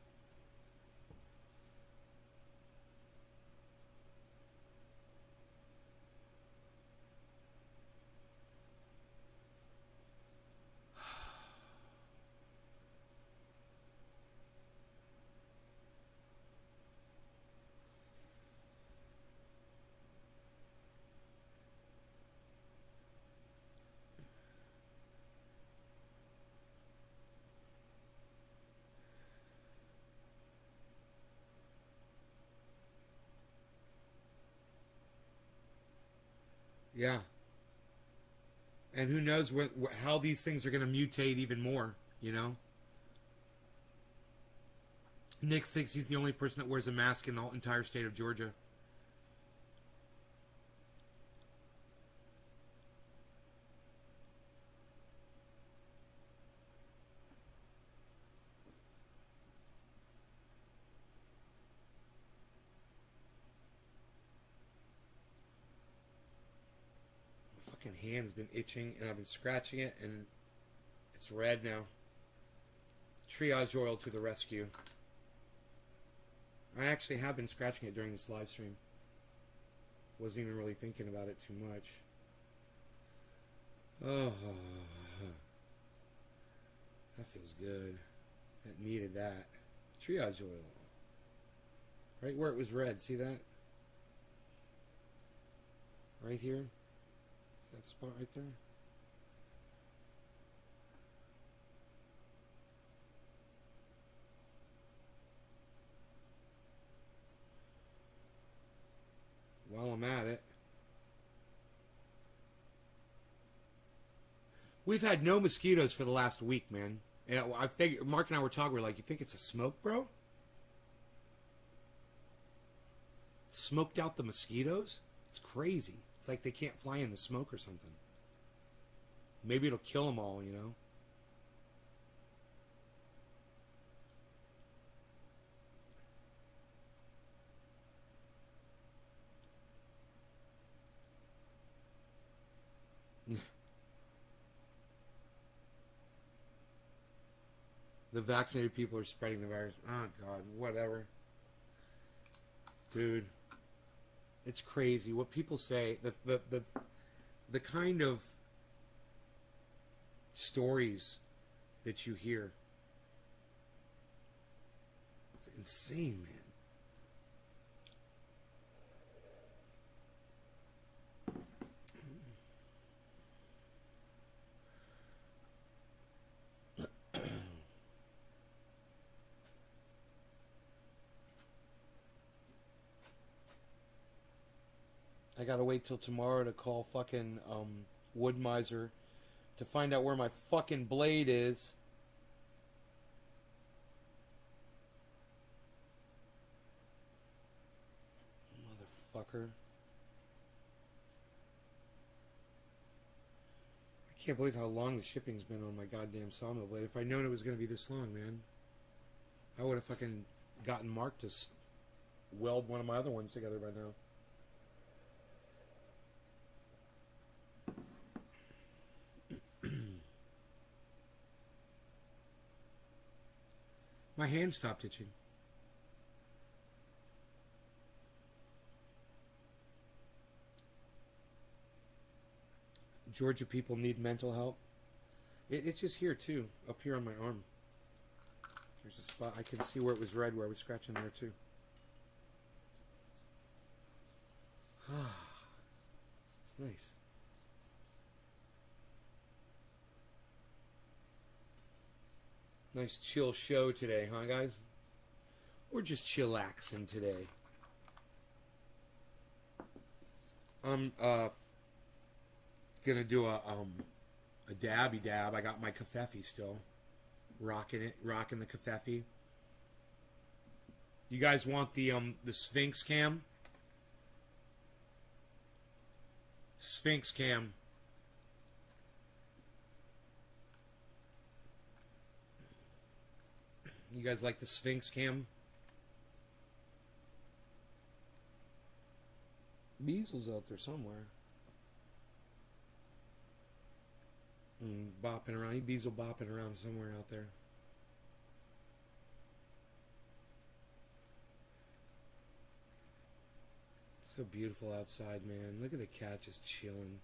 A: Yeah. And who knows how these things are going to mutate even more, you know? Nick thinks he's the only person that wears a mask in the entire state of Georgia. Hand's been itching and I've been scratching it and it's red now. Triage oil to the rescue. I actually have been scratching it during this live stream. Wasn't even really thinking about it too much. Oh, that feels good. That needed that. Triage oil. Right where it was red, see that? Right here. That spot right there. While I'm at it, we've had no mosquitoes for the last week, man. And I figured, Mark and I were talking. We're like, "You think it's a smoke, bro? Smoked out the mosquitoes? It's crazy." It's like they can't fly in the smoke or something. Maybe it'll kill them all, you know? The vaccinated people are spreading the virus. Oh, God, whatever. Dude, it's crazy what people say. The kind of stories that you hear. It's insane, man. I gotta wait till tomorrow to call fucking Wood Miser to find out where my fucking blade is. Motherfucker. I can't believe how long the shipping's been on my goddamn sawmill blade. If I'd known it was gonna be this long, man, I would have fucking gotten Mark to weld one of my other ones together by now. My hand stopped itching. Georgia people need mental help. It's just here too, up here on my arm. There's a spot I can see where it was red, where I was scratching there too. It's nice. Nice chill show today, huh, guys? We're just chillaxing today. I'm gonna do a dabby dab. I got my kafefe still, rocking the kafefe. You guys want the Sphinx cam? Sphinx cam. You guys like the Sphinx cam? Beasel's out there somewhere. Bopping around. Beazle bopping around somewhere out there. So beautiful outside, man. Look at the cat just chilling.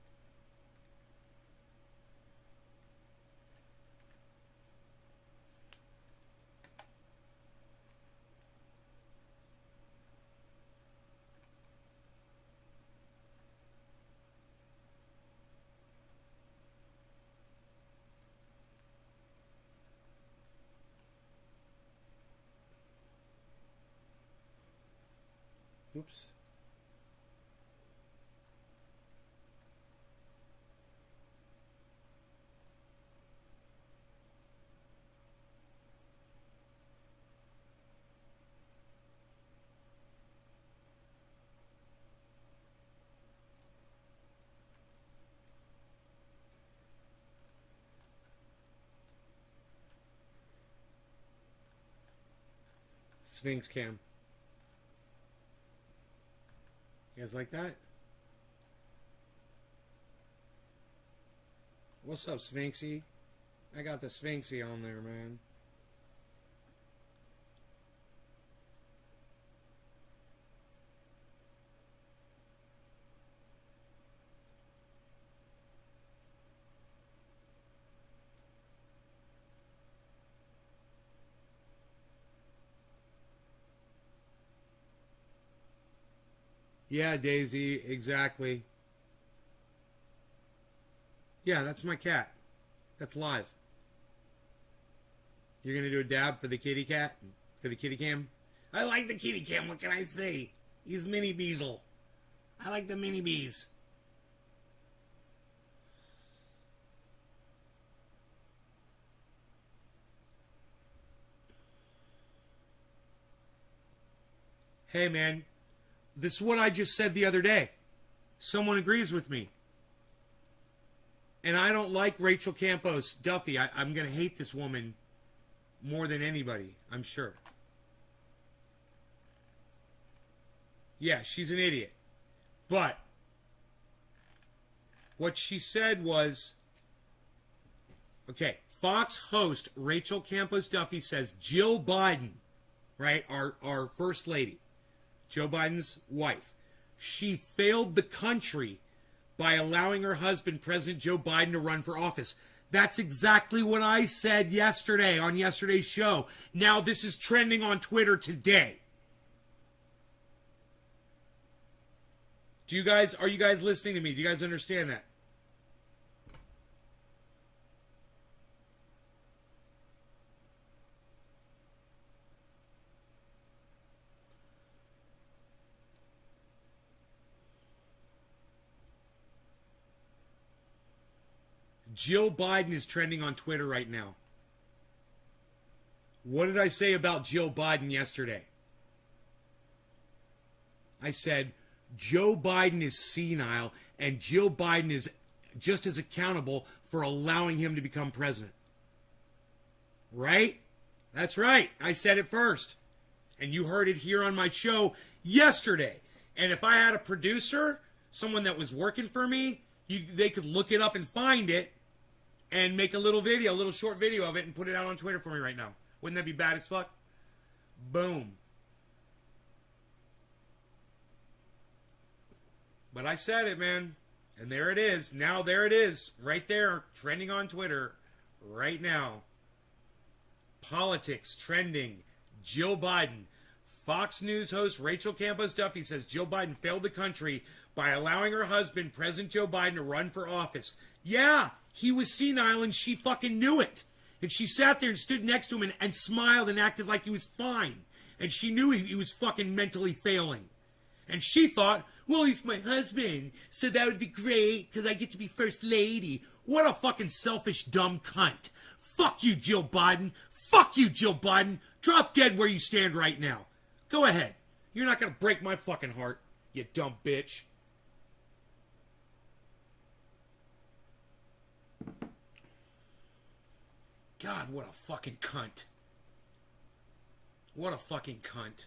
A: Oops. Sphinx cam. You guys like that? What's up, Sphinxy? I got the Sphinxy on there, man. Yeah, Daisy, exactly. Yeah, that's my cat. That's live. You're gonna do a dab for the kitty cat? For the kitty cam? I like the kitty cam, what can I say? He's mini Beazle. I like the mini bees. Hey, man. This is what I just said the other day. Someone agrees with me. And I don't like Rachel Campos Duffy. I'm going to hate this woman more than anybody, I'm sure. Yeah, she's an idiot. But What she said was, okay, Fox host Rachel Campos Duffy says Jill Biden, right, our first lady, Joe Biden's wife, she failed the country by allowing her husband, President Joe Biden, to run for office. That's exactly what I said yesterday on yesterday's show. Now this is trending on Twitter today. Are you guys listening to me? Do you guys understand that? Jill Biden is trending on Twitter right now. What did I say about Jill Biden yesterday? I said Joe Biden is senile and Jill Biden is just as accountable for allowing him to become president. Right? That's right. I said it first. And you heard it here on my show yesterday. And if I had a producer, someone that was working for me, they could look it up and find it and make a little video, a little short video of it and put it out on Twitter for me right now. Wouldn't that be bad as fuck? Boom. But I said it, man. And there it is. Now there it is. Right there. Trending on Twitter. Right now. Politics trending. Jill Biden. Fox News host Rachel Campos Duffy says Jill Biden failed the country by allowing her husband, President Joe Biden, to run for office. Yeah, he was senile and she fucking knew it. And she sat there and stood next to him and smiled and acted like he was fine. And she knew he was fucking mentally failing. And she thought, well, he's my husband, so that would be great because I get to be first lady. What a fucking selfish, dumb cunt. Fuck you, Jill Biden. Fuck you, Jill Biden. Drop dead where you stand right now. Go ahead. You're not going to break my fucking heart, you dumb bitch. God, what a fucking cunt. What a fucking cunt.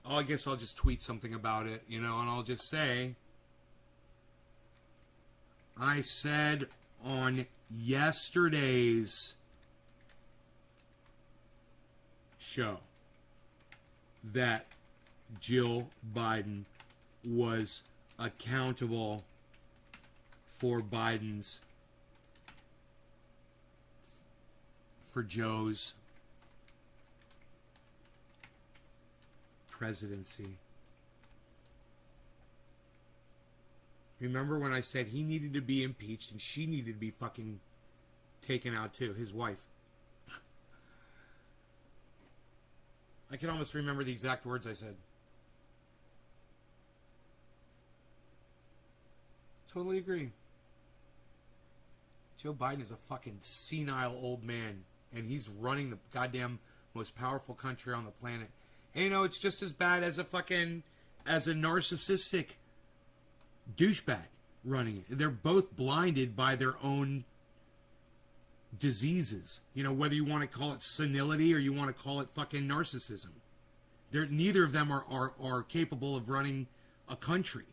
A: Oh, I guess I'll just tweet something about it, and I'll just say, I said on yesterday's show that Jill Biden was accountable for Joe's presidency. Remember when I said he needed to be impeached and she needed to be fucking taken out too, his wife? I can almost remember the exact words I said. Totally agree. Joe Biden is a fucking senile old man, and he's running the goddamn most powerful country on the planet. And, it's just as bad as a narcissistic douchebag running it. They're both blinded by their own diseases. Whether you want to call it senility or you want to call it fucking narcissism. Neither of them are capable of running a country.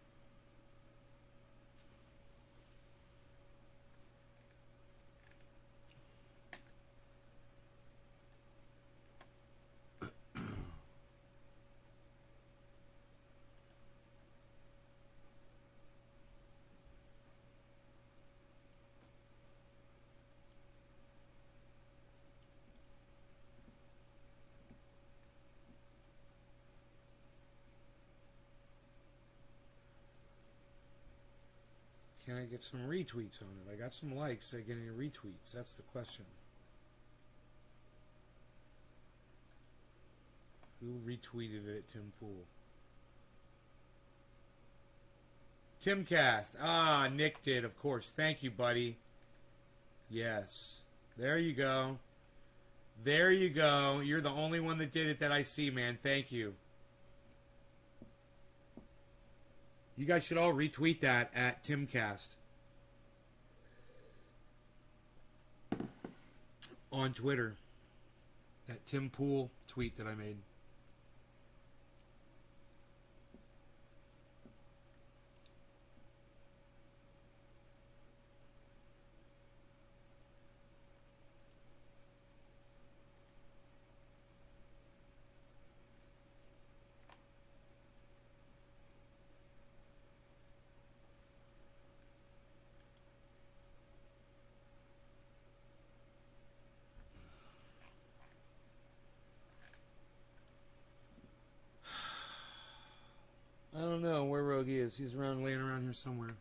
A: Can I get some retweets on it? I got some likes. I get any retweets? That's the question. Who retweeted it? Tim Pool. Timcast. Ah, Nick did, of course. Thank you, buddy. Yes. There you go. There you go. You're the only one that did it that I see, man. Thank you. You guys should all retweet that at Timcast. on Twitter. That Tim Pool tweet that I made. I don't know where Rogue is. He's laying around here somewhere.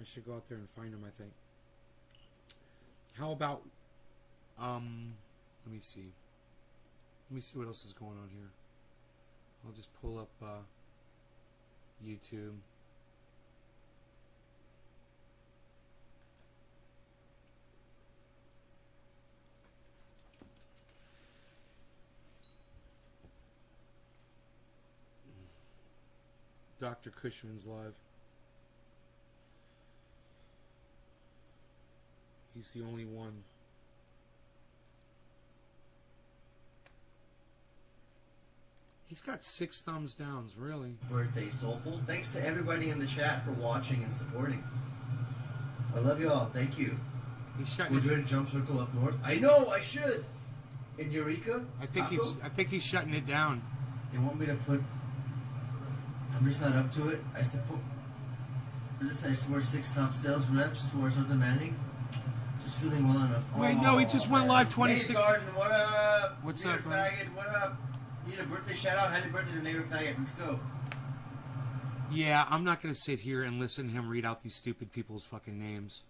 A: I should go out there and find him, I think. How about, let me see. Let me see what else is going on here. I'll just pull up, YouTube. Dr. Cushman's live. He's the only one. He's got 6 thumbs downs, really.
I: Birthday, Soulful. Thanks to everybody in the chat for watching and supporting. I love you all. Thank you.
A: He's shutting
I: Would you join Jump Circle up north? I know, I should. In Eureka?
A: I think he's shutting it down.
I: They want me to put... I'm just not up to it. I support... I support 6 top sales reps who are so demanding. Just feeling well enough.
A: Wait, no, he just went live 26.
I: Hey, Garden, what up?
A: What's
I: Nigger
A: up, man?
I: Faggot, what up? Need a birthday shout out? Happy birthday to Nigger Faggot. Let's go.
A: Yeah, I'm not going to sit here and listen to him read out these stupid people's fucking names.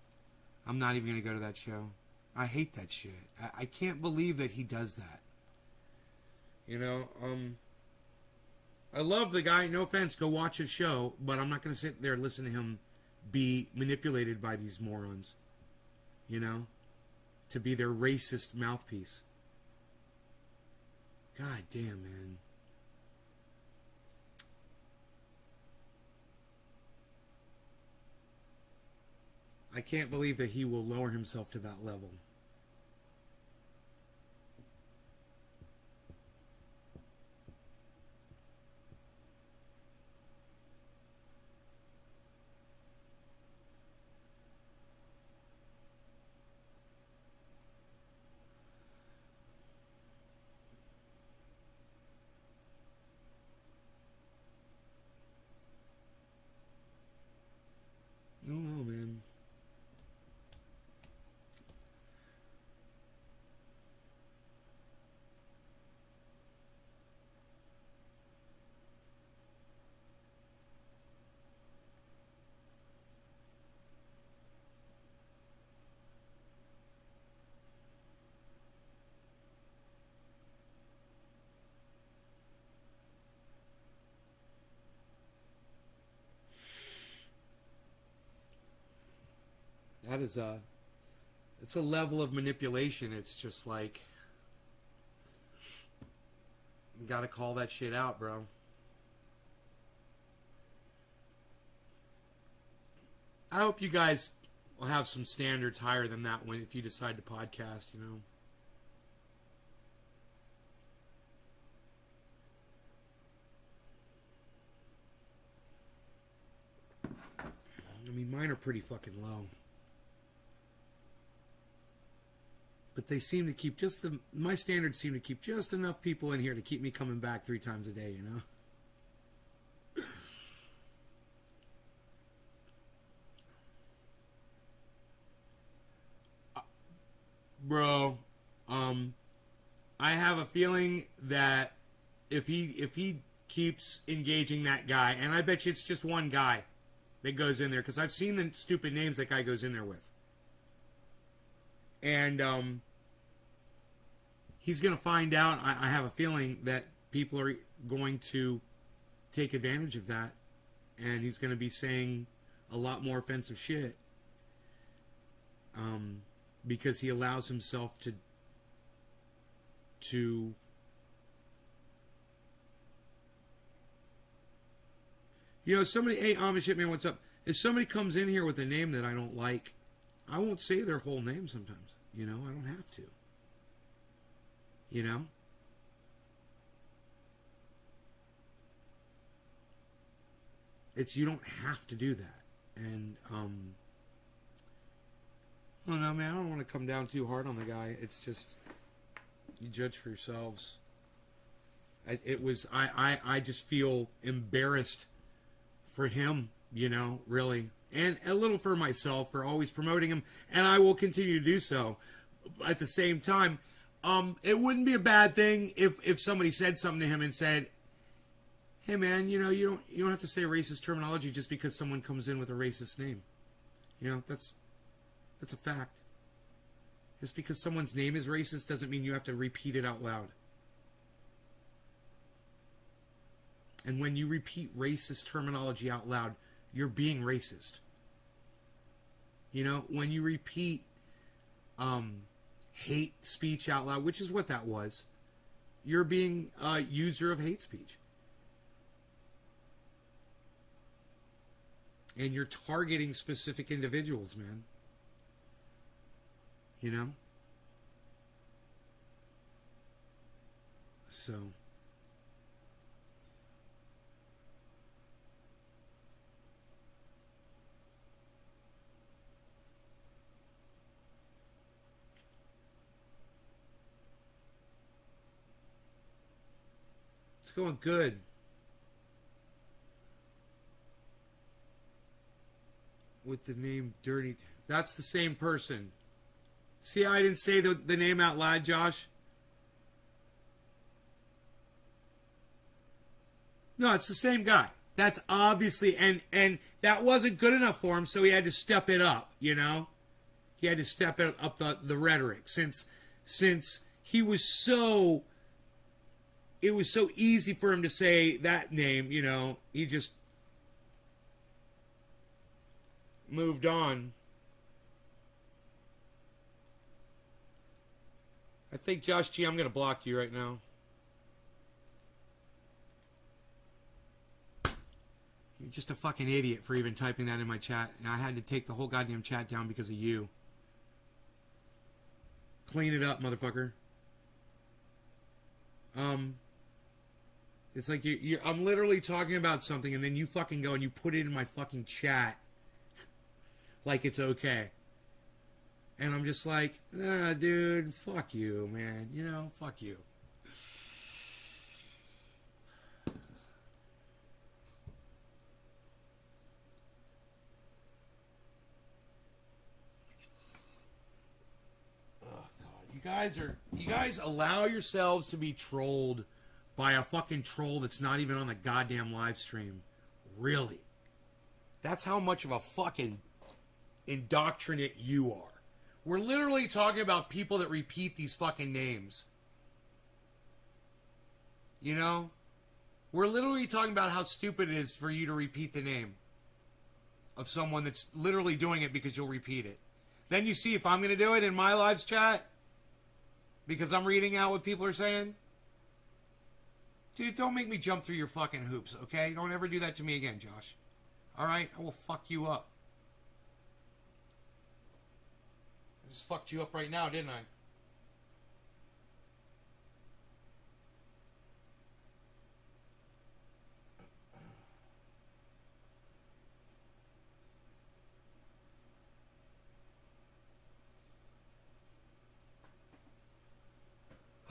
A: I'm not even going to go to that show. I hate that shit. I can't believe that he does that. You know, I love the guy. No offense, go watch his show, but I'm not going to sit there and listen to him be manipulated by these morons. You know, to be their racist mouthpiece. God damn, man. I can't believe that he will lower himself to that level. I don't know, man. That is it's a level of manipulation. It's just like, you gotta call that shit out, bro. I hope you guys will have some standards higher than that when if you decide to podcast, you know. I mean, mine are pretty fucking low. But they seem to keep my standards seem to keep just enough people in here to keep me coming back 3 times a day, you know? Bro, I have a feeling that if he keeps engaging that guy, and I bet you it's just one guy that goes in there, because I've seen the stupid names that guy goes in there with. And he's going to find out, I have a feeling, that people are going to take advantage of that. And he's going to be saying a lot more offensive shit. Because he allows himself to you know, somebody, hey, Amish Hitman, what's up? If somebody comes in here with a name that I don't like, I won't say their whole name sometimes. You know, I don't have to. You know? You don't have to do that. And, I don't know, man, I don't want to come down too hard on the guy. It's just, you judge for yourselves. I just feel embarrassed for him, you know, really. And a little for myself for always promoting him. And I will continue to do so. At the same time, it wouldn't be a bad thing if somebody said something to him and said, hey man, you know, you don't have to say racist terminology just because someone comes in with a racist name. You know, that's a fact. Just because someone's name is racist doesn't mean you have to repeat it out loud. And when you repeat racist terminology out loud, you're being racist. You know, when you repeat hate speech out loud, which is what that was, you're being a user of hate speech. And you're targeting specific individuals, man. You know? So. It's going good. With the name Dirty. That's the same person. See how I didn't say the name out loud, Josh? No, it's the same guy. That's obviously, and that wasn't good enough for him, so he had to step it up, you know? He had to step up the rhetoric since he was so, it was so easy for him to say that name, you know, he just moved on. I think, Josh G, I'm going to block you right now. You're just a fucking idiot for even typing that in my chat. And I had to take the whole goddamn chat down because of you. Clean it up, motherfucker. It's like I'm literally talking about something and then you fucking go and you put it in my fucking chat like it's okay. And I'm just like, dude, fuck you, man. You know, fuck you. Oh, God. You guys allow yourselves to be trolled by a fucking troll that's not even on the goddamn live stream. Really? That's how much of a fucking indoctrinate you are. We're literally talking about people that repeat these fucking names. You know? We're literally talking about how stupid it is for you to repeat the name of someone that's literally doing it because you'll repeat it. Then you see if I'm going to do it in my live chat because I'm reading out what people are saying. Dude, don't make me jump through your fucking hoops, okay? Don't ever do that to me again, Josh. Alright? I will fuck you up. I just fucked you up right now, didn't I?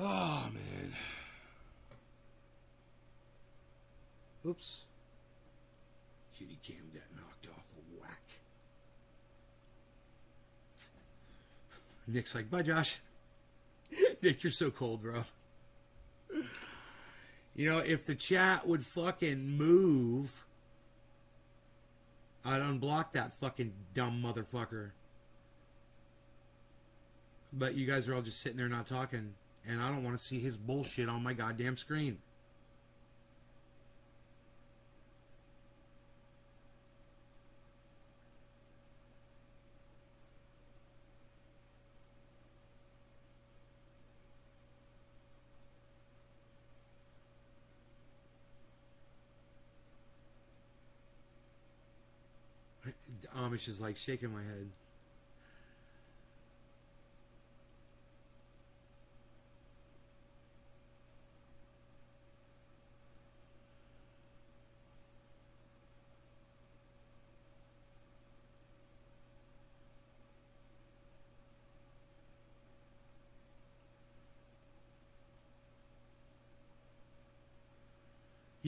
A: Oh, man. Oops. Kitty cam got knocked off a whack. Nick's like, bye, Josh. Nick, you're so cold, bro. You know, if the chat would fucking move, I'd unblock that fucking dumb motherfucker. But you guys are all just sitting there not talking, and I don't want to see his bullshit on my goddamn screen. Amish is like shaking my head.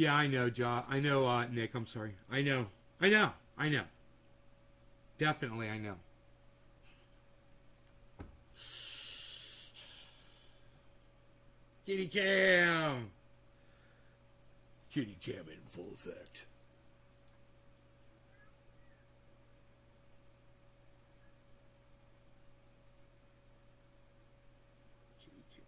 A: Yeah, I know, I know, Nick. I'm sorry. I know. Definitely, I know. Kitty cam. Kitty cam in full effect. Kitty cam.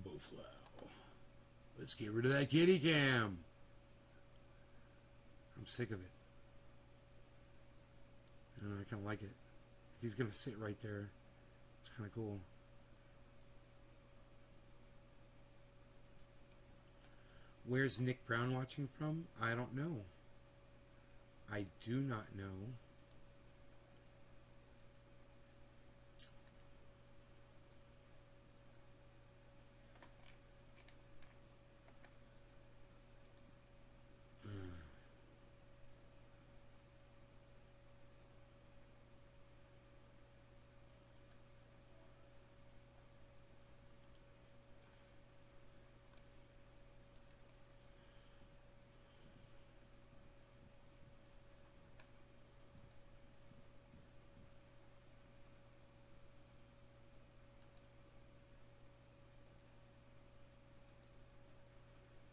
A: Bowflow. Let's get rid of that kitty cam. I'm sick of it. I kind of like it. If he's going to sit right there, it's kind of cool. Where's Nick Brown watching from? I don't know. I do not know.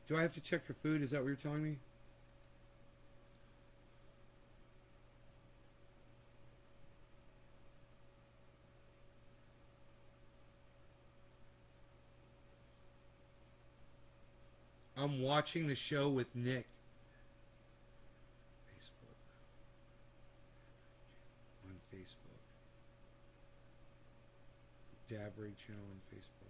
A: Do I have to check your food? Is that what you're telling me? I'm watching the show with Nick. Facebook. On Facebook. Dabray channel on Facebook.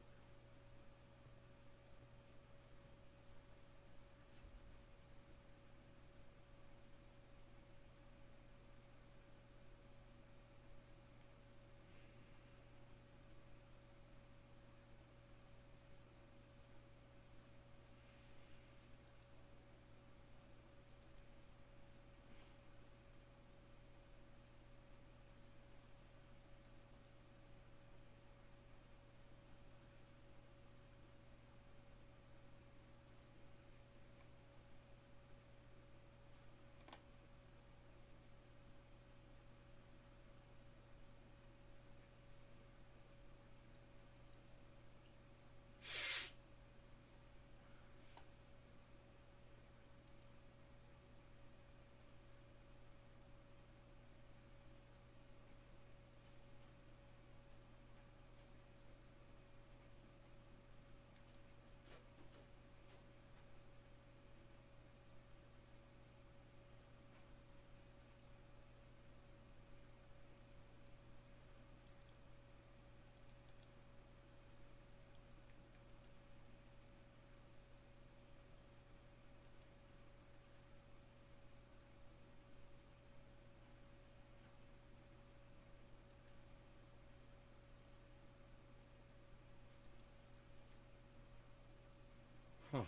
A: Huh.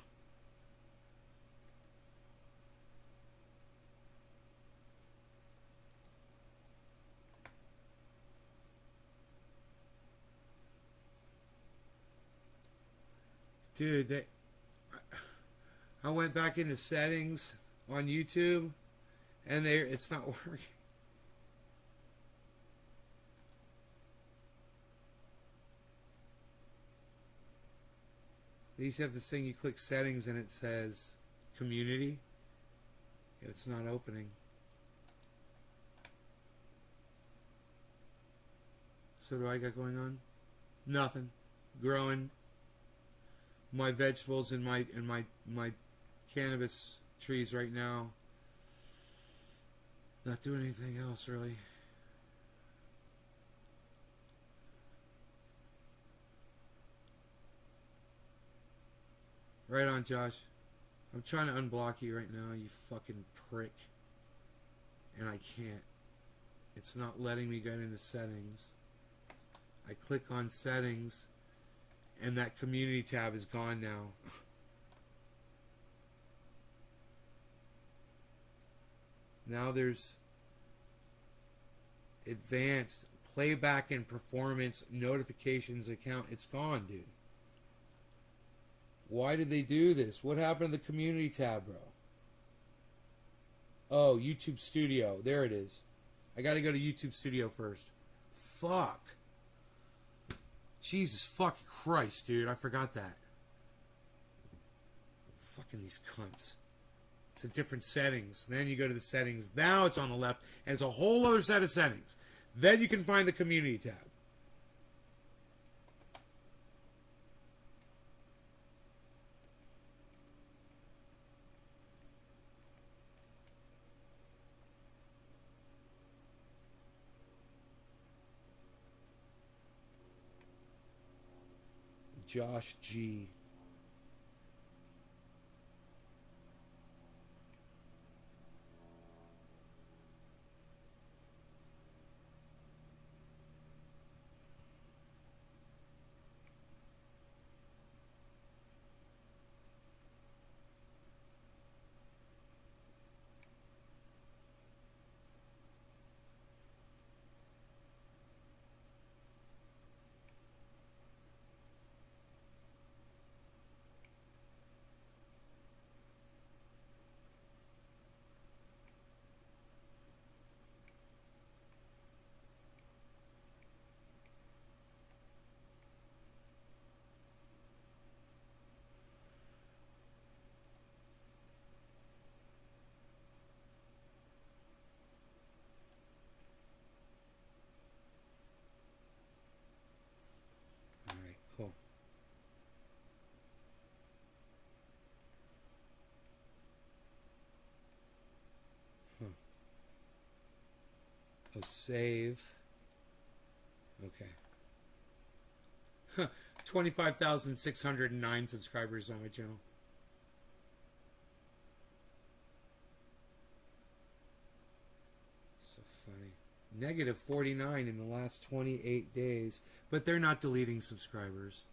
A: Dude, I went back into settings on YouTube, and it's not working. They used to have this thing, you click settings and it says community. It's not opening. So what do I got going on? Nothing. Growing my vegetables and my cannabis trees right now. Not doing anything else really. Right on, Josh. I'm trying to unblock you right now, you fucking prick. And I can't. It's not letting me get into settings. I click on settings, and that community tab is gone now. Now there's advanced playback and performance notifications account. It's gone, dude. Why did they do this? What happened to the community tab, bro? Oh, YouTube Studio. There it is. I got to go to YouTube Studio first. Fuck. Jesus fucking Christ, dude. I forgot that. Fucking these cunts. It's a different settings. Then you go to the settings. Now it's on the left. And it's a whole other set of settings. Then you can find the community tab. Josh G. Cool. Oh, save. Okay. 25,609 subscribers on my channel. So funny. Negative 49 in the last 28 days. But they're not deleting subscribers.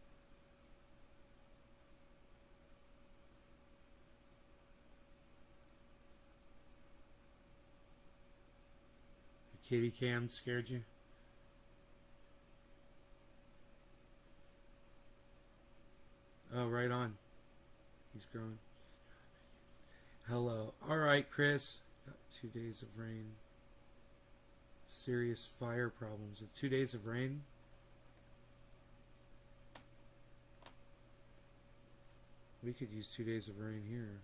A: The kitty cam scared you? Oh, right on. He's growing. Hello. All right, Chris. Got 2 days of rain. Serious fire problems with 2 days of rain. We could use 2 days of rain here.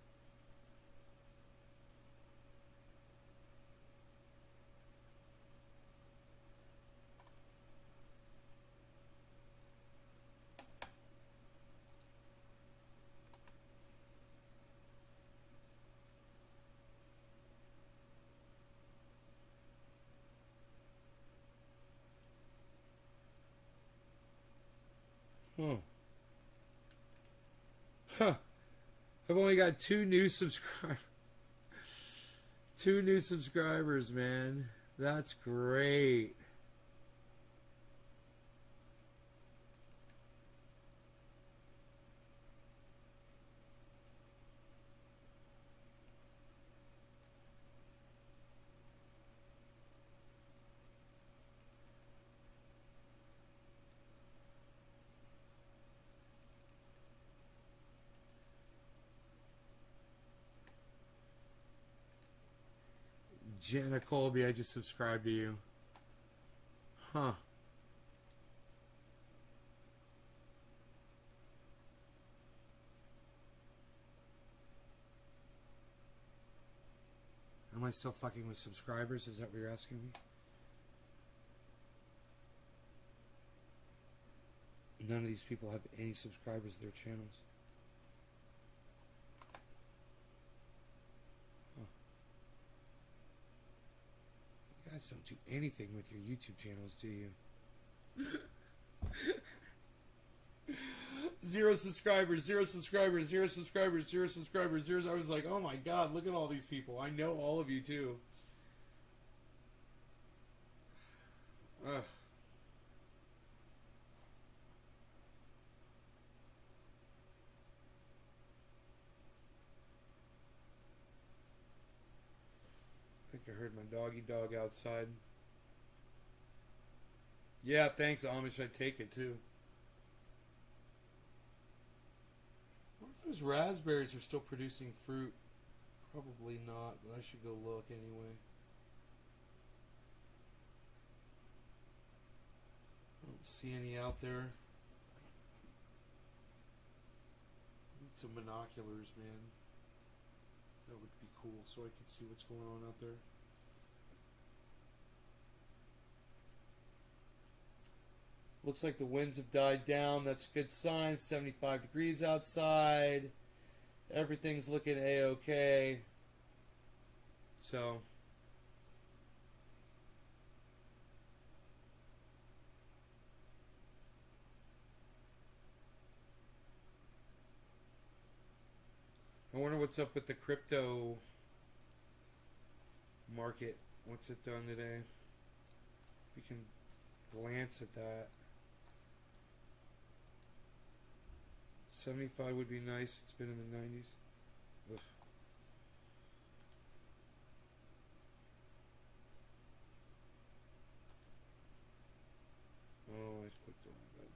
A: Huh. I've only got 2 new subscribers. 2 new subscribers, man. That's great. Jenna Colby, I just subscribed to you. Huh. Am I still fucking with subscribers? Is that what you're asking me? None of these people have any subscribers to their channels. You guys don't do anything with your YouTube channels, do you? 0 subscribers, 0 subscribers, 0 subscribers, 0 subscribers, 0. I was like, oh my god, look at all these people. I know all of you too. Ugh. I think heard my doggy dog outside. Yeah, thanks, Amish. I'd take it too. I wonder if those raspberries are still producing fruit. Probably not, but I should go look anyway. I don't see any out there. Need some binoculars, man. That would be cool, so I could see what's going on out there. Looks like the winds have died down. That's a good sign. 75 degrees outside. Everything's looking a-okay. So I wonder what's up with the crypto market. What's it done today? We can glance at that. 75 would be nice. It's been in the 90s. Ugh. Oh, I clicked the wrong button.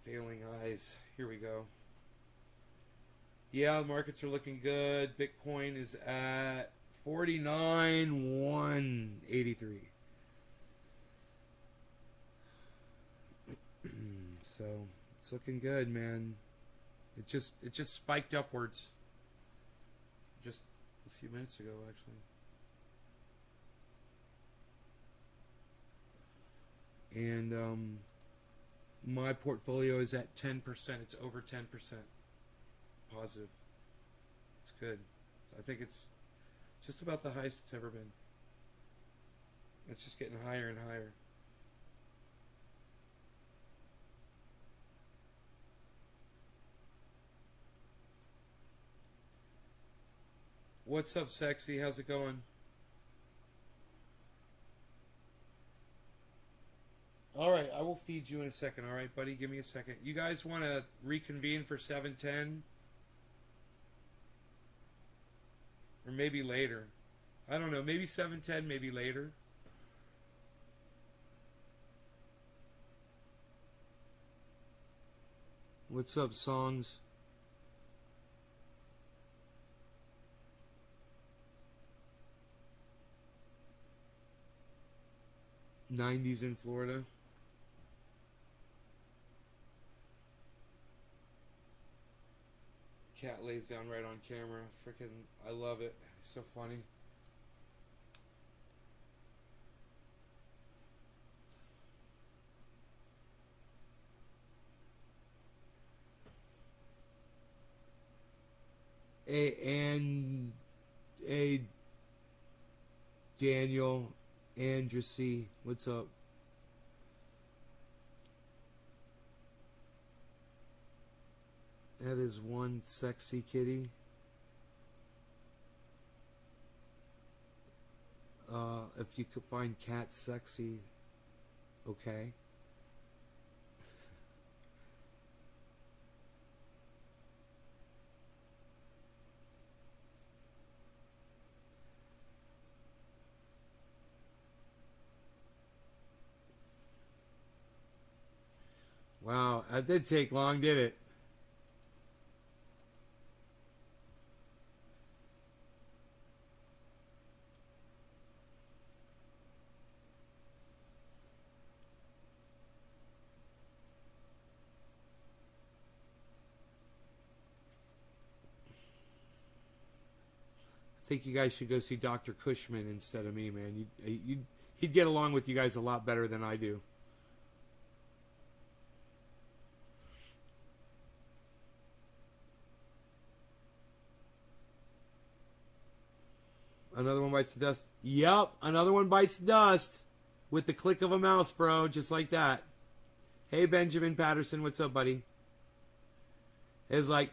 A: There we go. My failing eyes. Here we go. Yeah, the markets are looking good. Bitcoin is at 49,183. So it's looking good, man. It just spiked upwards. Just a few minutes ago, actually. And my portfolio is at 10%. It's over 10% positive. It's good. I think it's just about the highest it's ever been. It's just getting higher and higher. What's up, sexy? How's it going? Alright, I will feed you in a second, alright, buddy? Give me a second. You guys want to reconvene for 7:10? Or maybe later. I don't know, maybe 7:10, maybe later. What's up, songs? '90s in Florida. Cat lays down right on camera. Freaking, I love it. It's so funny. A Daniel Andressy, what's up? That is one sexy kitty. If you could find cat sexy, okay. Wow, that did take long, did it? I think you guys should go see Dr. Cushman instead of me, man. He'd get along with you guys a lot better than I do. Another one bites the dust. Yep, another one bites the dust. With the click of a mouse, bro. Just like that. Hey, Benjamin Patterson. What's up, buddy? It's like...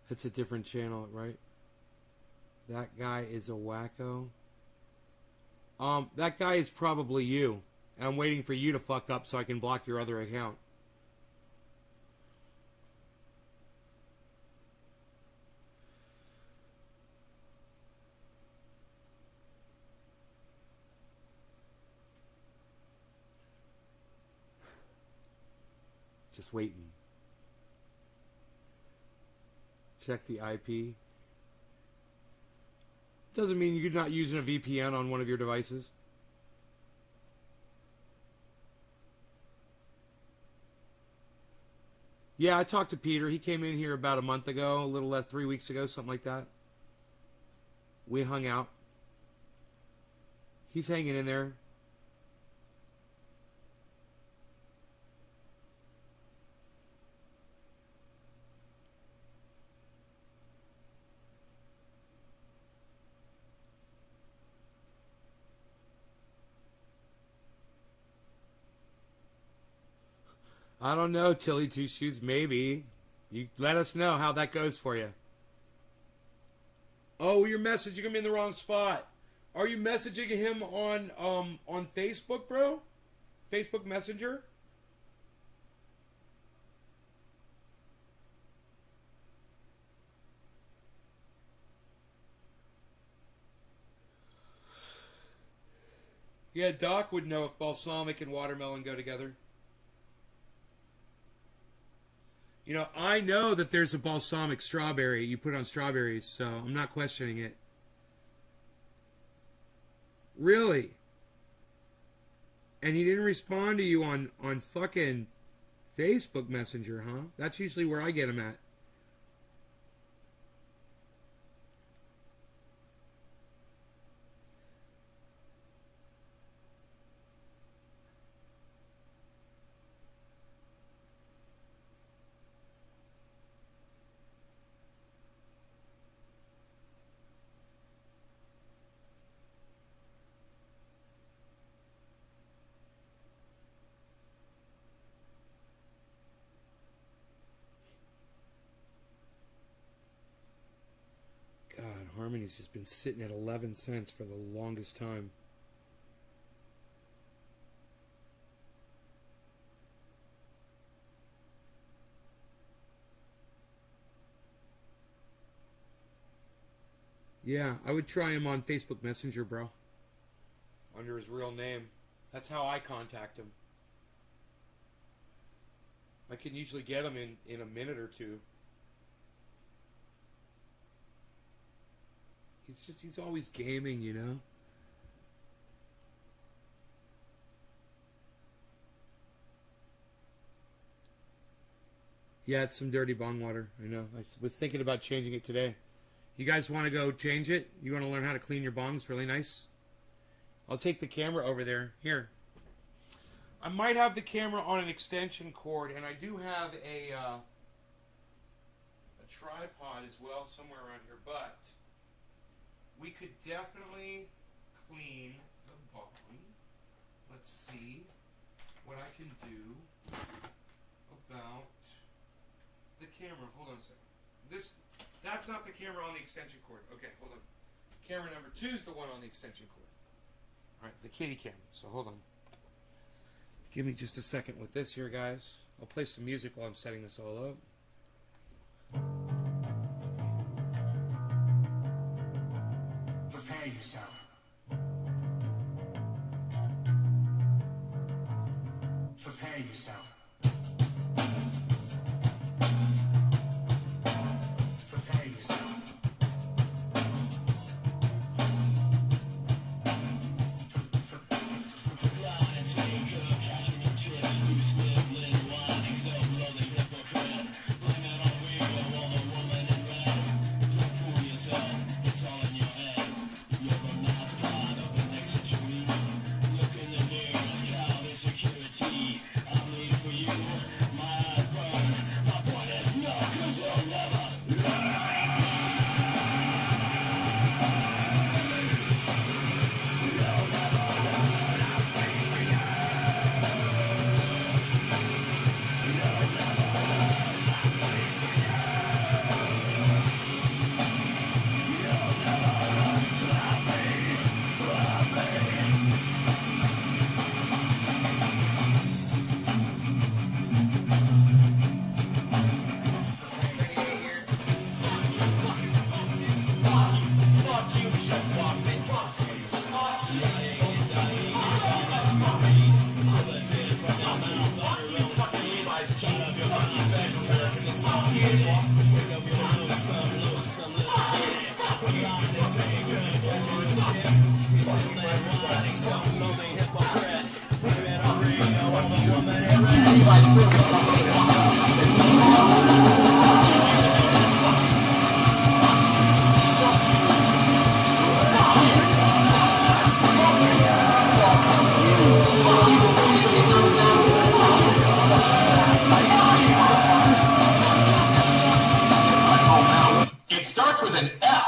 A: That's a different channel, right? That guy is a wacko. That guy is probably you. And I'm waiting for you to fuck up so I can block your other account. Just waiting. Check the IP. Doesn't mean you're not using a VPN on one of your devices. Yeah, I talked to Peter. He came in here about a month ago, a little less, 3 weeks ago, something like that. We hung out. He's hanging in there. I don't know, Tilly Two Shoes. Maybe. You let us know how that goes for you. Oh, you're messaging him in the wrong spot. Are you messaging him on Facebook, bro? Facebook Messenger? Yeah, Doc would know if balsamic and watermelon go together. You know, I know that there's a balsamic strawberry. You put on strawberries, so I'm not questioning it. Really? And he didn't respond to you on fucking Facebook Messenger, huh? That's usually where I get him at. Harmony's just been sitting at 11 cents for the longest time. Yeah, I would try him on Facebook Messenger, bro. Under his real name. That's how I contact him. I can usually get him in a minute or two. He's always gaming, you know? Yeah, it's some dirty bong water. I know. I was thinking about changing it today. You guys want to go change it? You want to learn how to clean your bongs really nice? I'll take the camera over there. Here. I might have the camera on an extension cord, and I do have a tripod as well somewhere around here, but we could definitely clean the bong. Let's see what I can do about the camera. Hold on a second. That's not the camera on the extension cord. Okay, hold on. Camera number 2 is the one on the extension cord. All right, it's the kitty camera, so hold on. Give me just a second with this here, guys. I'll play some music while I'm setting this all up.
J: Prepare yourself. Prepare yourself. Prepare yourself.
K: Look in the mirror, it's cloud insecurity. I'm made for It starts with an F.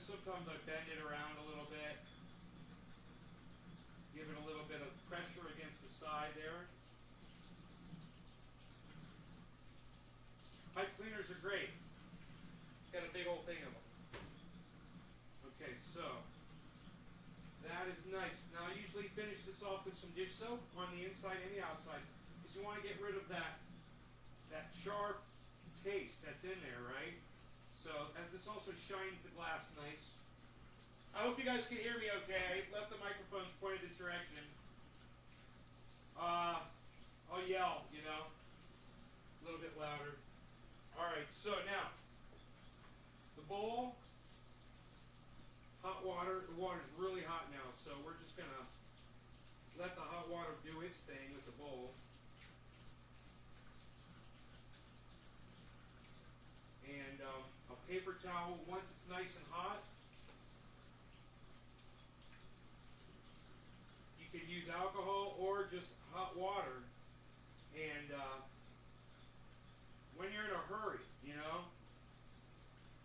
A: Sometimes I bend it around a little bit, give it a little bit of pressure against the side there. Pipe cleaners are great. Got a big old thing of them. Okay, so that is nice. Now I usually finish this off with some dish soap on the inside and the outside, because you want to get rid of that sharp taste that's in there, right? So, and this also shines the glass nice. I hope you guys can hear me okay. I left the microphones pointed this direction. I'll yell, you know, a little bit louder. Alright, so now, the bowl, hot water. The water's really hot now, so we're just going to let the hot water do its thing with the bowl. And a paper towel, once it's nice and hot, you can use alcohol or just hot water. And when you're in a hurry, you know,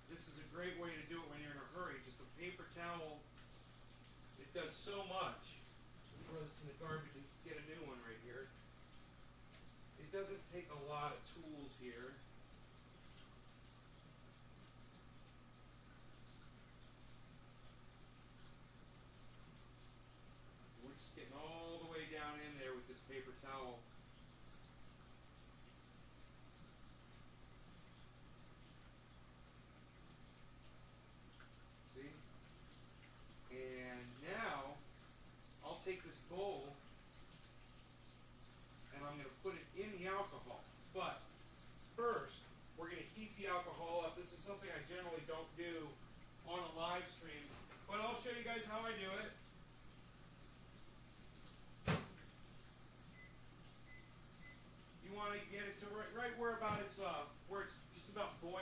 A: this is a great way to do it when you're in a hurry. Just a paper towel, it does so much. Throw this in the garbage and get a new one right here. It doesn't take a lot of tools here. Getting all the way down in there with this paper towel. See? And now I'll take this bowl and I'm going to put it in the alcohol. But first, we're going to heat the alcohol up. This is something I generally don't do on a live stream, but I'll show you guys how I do it. Want to get it to right where about it's where it's just about boiling.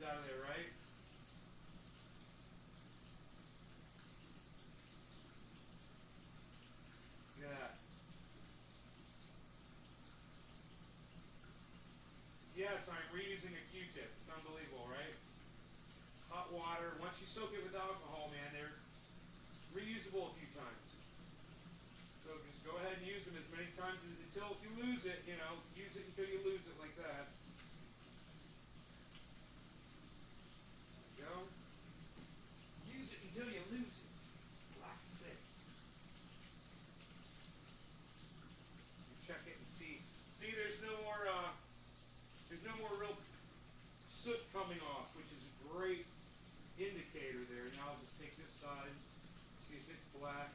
A: out of there, right? Look at that. Yes, I'm reusing a Q-tip. It's unbelievable, right? Hot water. Once you soak it with alcohol, man, they're reusable a few times. So just go ahead and use them as many times until if you lose it, you know, use it until you lose it like that. There you go. Use it until you lose it. Like I said. Check it and see. See, there's no more real soot coming off, which is a great indicator there. Now I'll just take this side, see if it's black.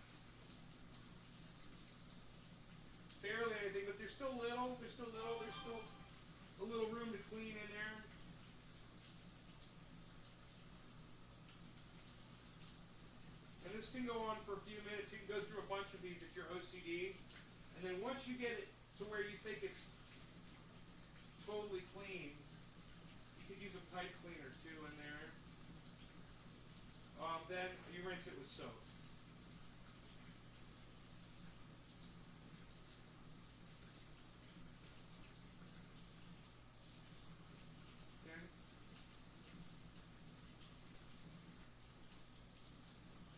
A: Barely anything, but there's still little. There's still a little room to clean in there. And this can go on for a few minutes. You can go through a bunch of these if you're OCD. And then once you get it to where you think it's totally clean, you could use a pipe cleaner too in there. Then you rinse it with soap. Okay.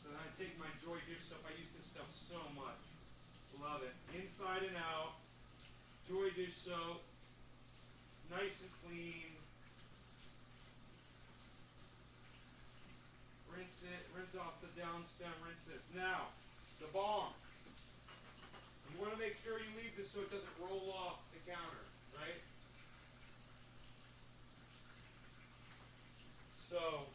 A: So then I take my Joy dish soap. I use this stuff so much. Love it. Inside and out. Joy dish soap. Nice and clean. Rinse it. Rinse off the down stem. Rinse this. Now, the balm. You want to make sure you leave this so it doesn't roll off the counter, right? So,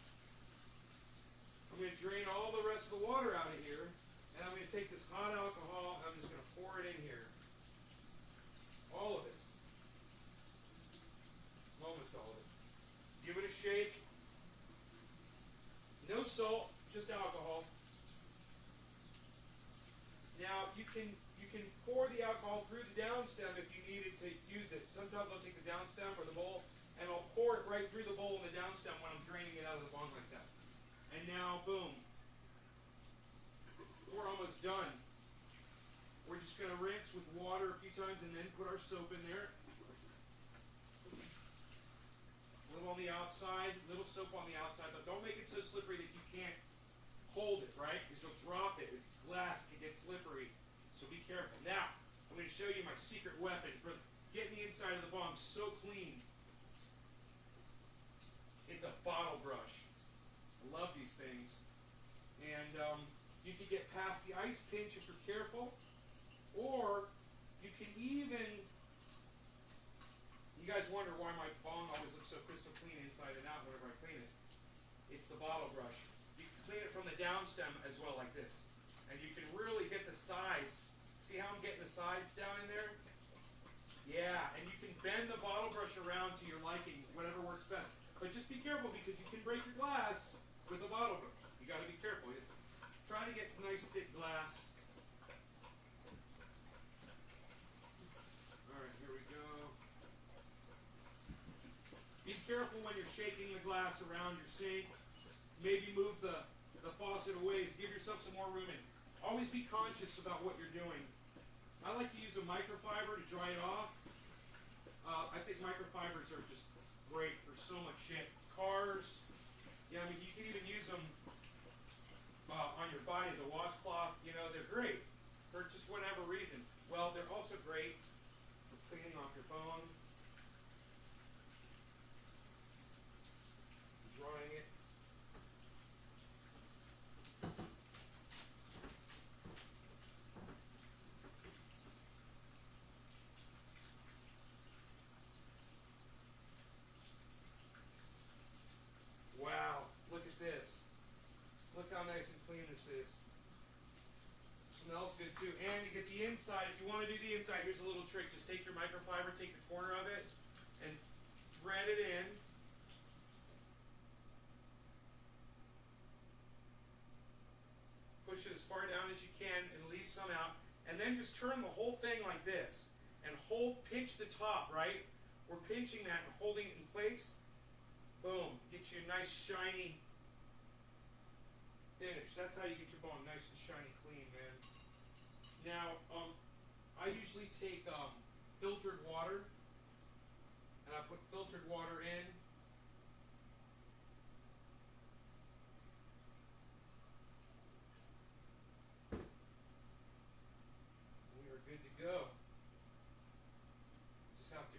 A: I'm going to drain all the rest of the water out of here, and I'm going to take this hot alcohol, and I'm just going to pour it in here. All of it. Almost all of it. Give it a shake. No salt, just alcohol. Now, you can pour the alcohol through the downstem if you needed to use it. Sometimes I'll take the downstem or the bowl, and I'll pour it right through the bowl and the downstem when I'm draining it out of the bong like that. And now, boom. We're almost done. We're just going to rinse with water a few times and then put our soap in there. A little on the outside, little soap on the outside, but don't make it so slippery that you can't hold it, right? Because you'll drop it. It's glass, it can get slippery. So be careful. Now, I'm going to show you my secret weapon for getting the inside of the bong so clean. It's a bottle brush. I love these things. And you can get past the ice pinch if you're careful. Or you can even, you guys wonder why my bong always looks so crystal clean inside and out whenever I clean it. It's the bottle brush. You can clean it from the downstem as well like this. And you can really get the sides. See how I'm getting the sides down in there? Yeah, and you can bend the bottle brush around to your liking, whatever works best. But just be careful because you can break your glass with a bottle brush. You got to be careful. Try to get nice thick glass. All right, here we go. Be careful when you're shaking the glass around your sink. Maybe move the faucet away. Give yourself some more room. And always be conscious about what you're doing. I like to use a microfiber to dry it off. I think microfibers are just great for so much shit. Cars, yeah, I mean, you can even use them on your body as a washcloth. You know, they're great for just whatever reason. Well, they're also great for cleaning off your phone, drying it. Wow, look at this. Look how nice and clean this is. Smells good too. And you get the inside. If you want to do the inside, here's a little trick. Just take your microfiber, take the corner of it, and thread it in. Push it as far down as you can and leave some out. And then just turn the whole thing like this. And pinch the top, right? We're pinching that and holding it in place. Boom. Get you a nice shiny finish. That's how you get your bong nice and shiny clean, man. Now, I usually take filtered water, and I put filtered water in. We are good to go. Just have to.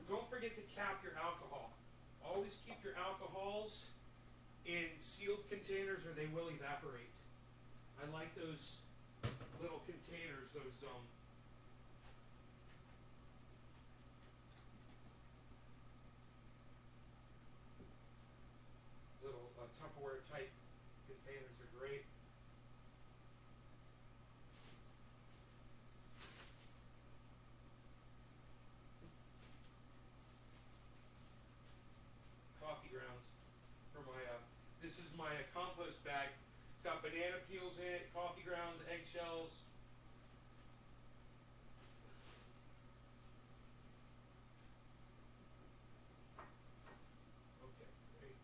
A: Don't forget to cap your alcohol. Always keep your alcohols in sealed containers or they will evaporate. I like those little containers, those little Tupperware type containers are great. Coffee grounds for my this is my compost bag. It's got banana peels in it, coffee grounds, eggshells. Okay, great.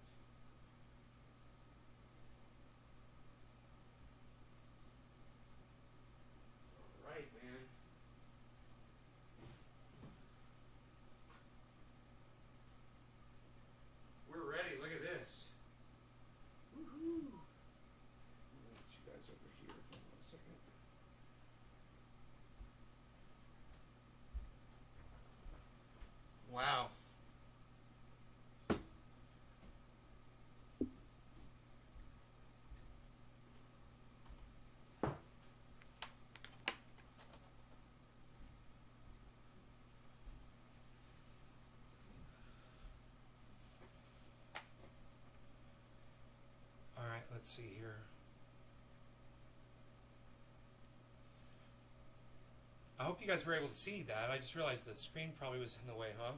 A: All right, man. We're ready. Look at this. Woohoo! Let me get you guys over here. Hold on a second. Wow. All right, let's see here. I hope you guys were able to see that. I just realized the screen probably was in the way, huh?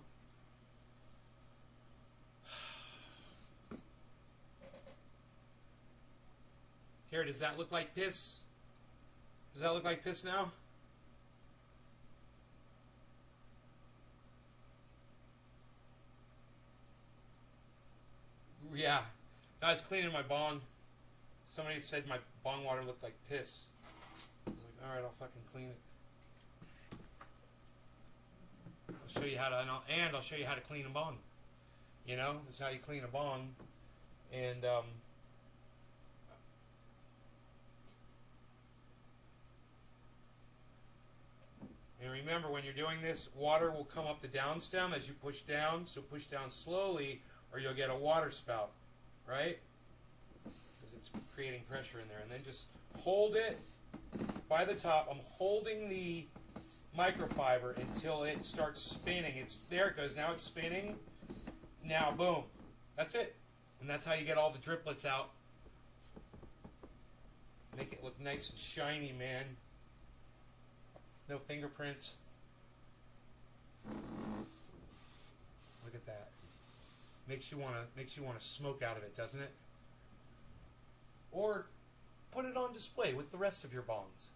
A: Here, does that look like piss? Does that look like piss now? Yeah. I was cleaning my bong. Somebody said my bong water looked like piss. I was like, alright, I'll fucking clean it. I'll show you how to, and I'll show you how to clean a bong. You know, this is how you clean a bong. And, and remember, when you're doing this, water will come up the downstem as you push down. So push down slowly, or you'll get a water spout, right? Because it's creating pressure in there. And then just hold it by the top. I'm holding the microfiber until it starts spinning. There it goes. Now it's spinning. Now, boom. That's it. And that's how you get all the driplets out. Make it look nice and shiny, man. No fingerprints. Look at that. Makes you wanna smoke out of it, doesn't it? Or put it on display with the rest of your bongs.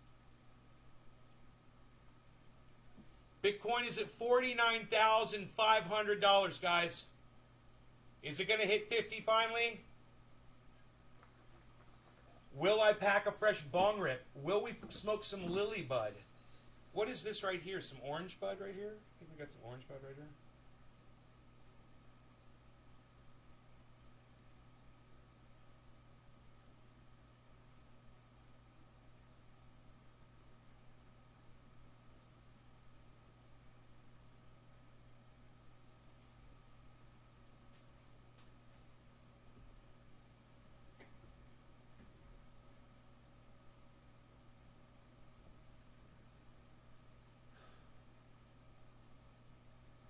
A: Bitcoin is at $49,500, guys. Is it going to hit 50 finally? Will I pack a fresh bong rip? Will we smoke some lily bud? What is this right here? Some orange bud right here? I think we got some orange bud right here.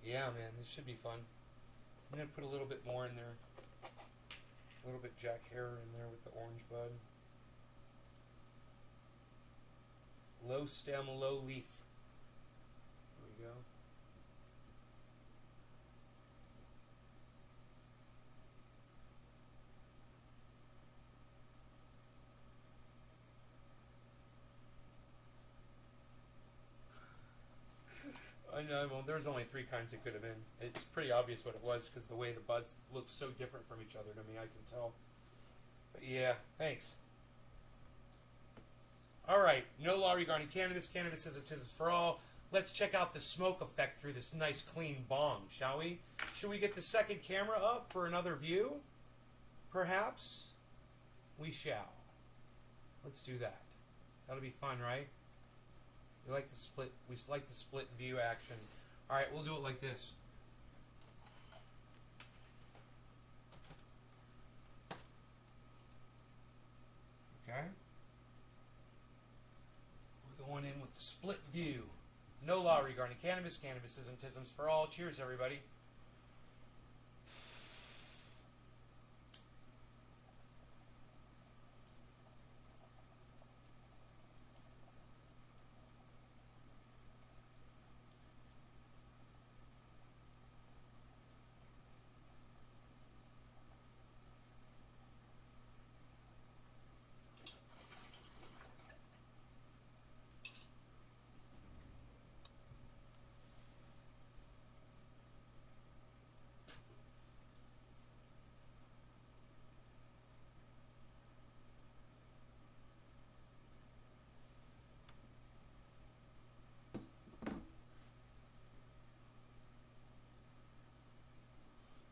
A: Yeah, man, this should be fun. I'm going to put a little bit more in there. A little bit Jack Herer in there with the orange bud. Low stem, low leaf. There we go. I No, well, there's only 3 kinds it could have been. It's pretty obvious what it was because the way the buds look so different from each other to me, I can tell. But yeah, thanks. All right, no law regarding cannabis. Cannabis is autism for all. Let's check out the smoke effect through this nice clean bong, shall we? Should we get the second camera up for another view? Perhaps? We shall. Let's do that. That'll be fun, right? We like the split view action. All right, we'll do it like this. Okay. We're going in with the split view. No law regarding cannabis. Cannabis is autism's for all. Cheers, everybody.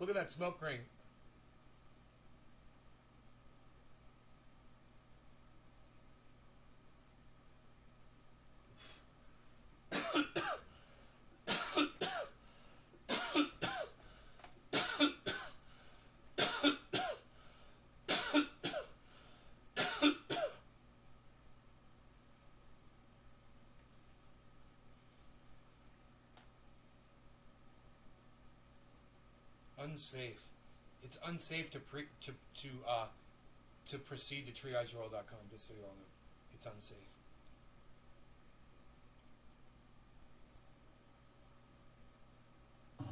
A: Look at that smoke ring. Unsafe. It's unsafe to proceed to triageoral.com, just so you all know. It's unsafe.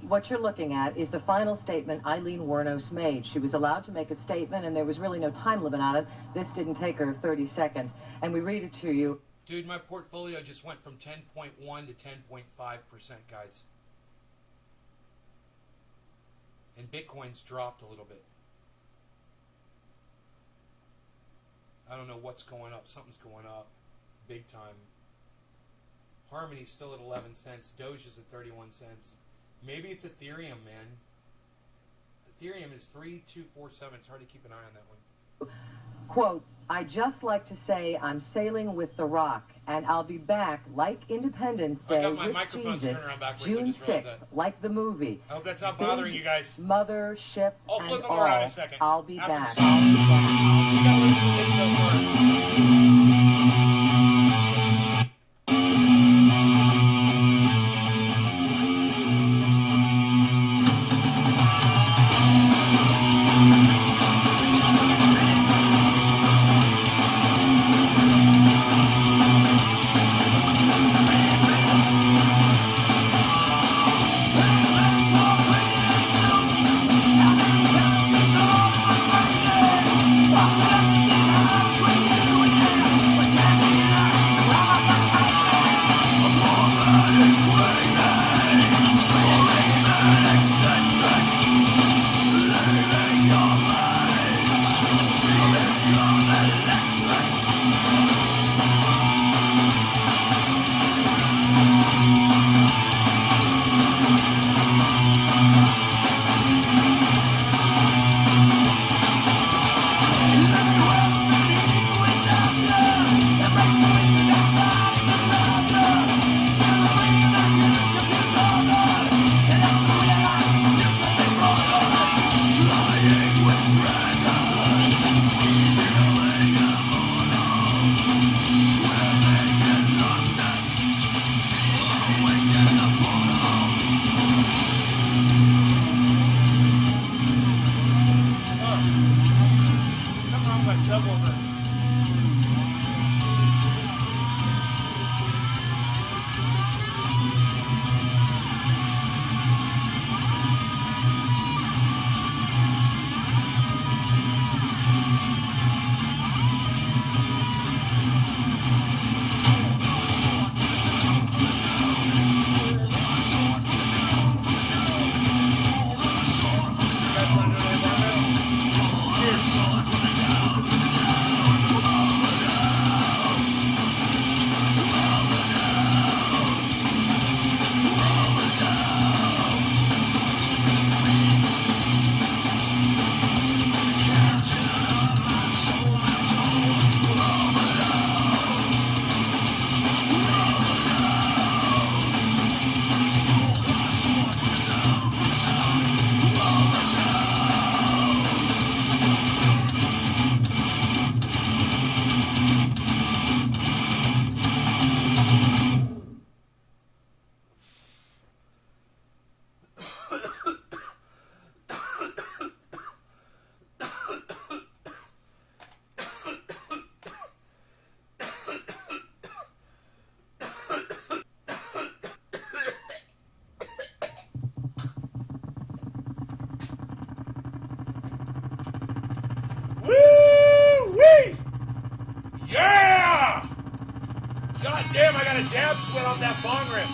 L: What you're looking at is the final statement Eileen Wuornos made. She was allowed to make a statement, and there was really no time limit on it. This didn't take her 30 seconds. And we read it to you.
A: Dude, my portfolio just went from 10.1 to 10.5%, guys. And Bitcoin's dropped a little bit. I don't know what's going up. Something's going up big time. Harmony's still at 11 cents. Doge is at 31 cents. Maybe it's Ethereum, man. Ethereum is 3247. It's hard to keep an eye on that one.
L: Quote, I just like to say I'm sailing with the rock, and I'll be back like Independence Day with Jesus, June 6th, like the movie.
A: I hope that's not bothering you guys.
L: Mother, ship,
A: I'll
L: and
A: flip them
L: all,
A: around in a second.
L: I'll be
A: After
L: back.
A: the song. You gotta listen to this though first.
M: Between you and
A: got a dab sweat off that bong rip.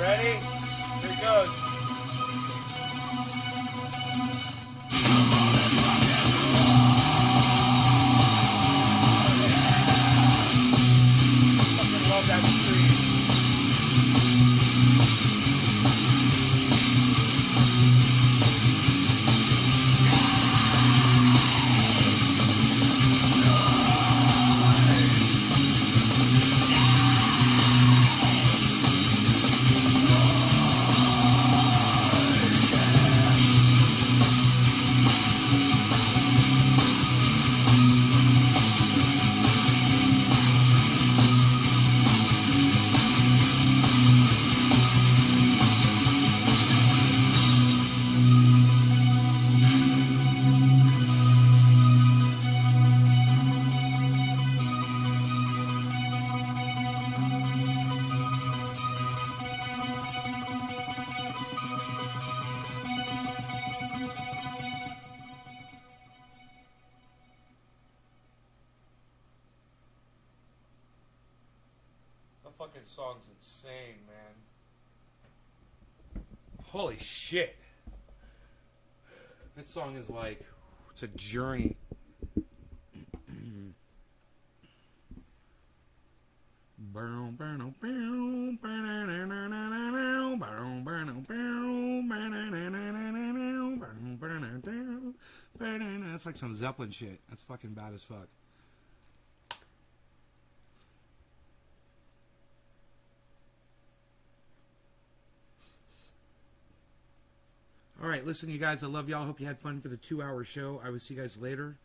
M: Ready? Here it goes.
A: fucking song's insane, man. Holy shit. That song is like, it's a journey. That's like some Zeppelin shit. That's fucking bad as fuck. All right, listen, you guys, I love y'all. Hope you had fun for the 2-hour show. I will see you guys later.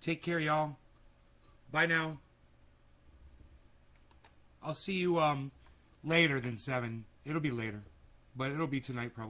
A: Take care, y'all. Bye now. I'll see you later than 7. It'll be later, but it'll be tonight probably.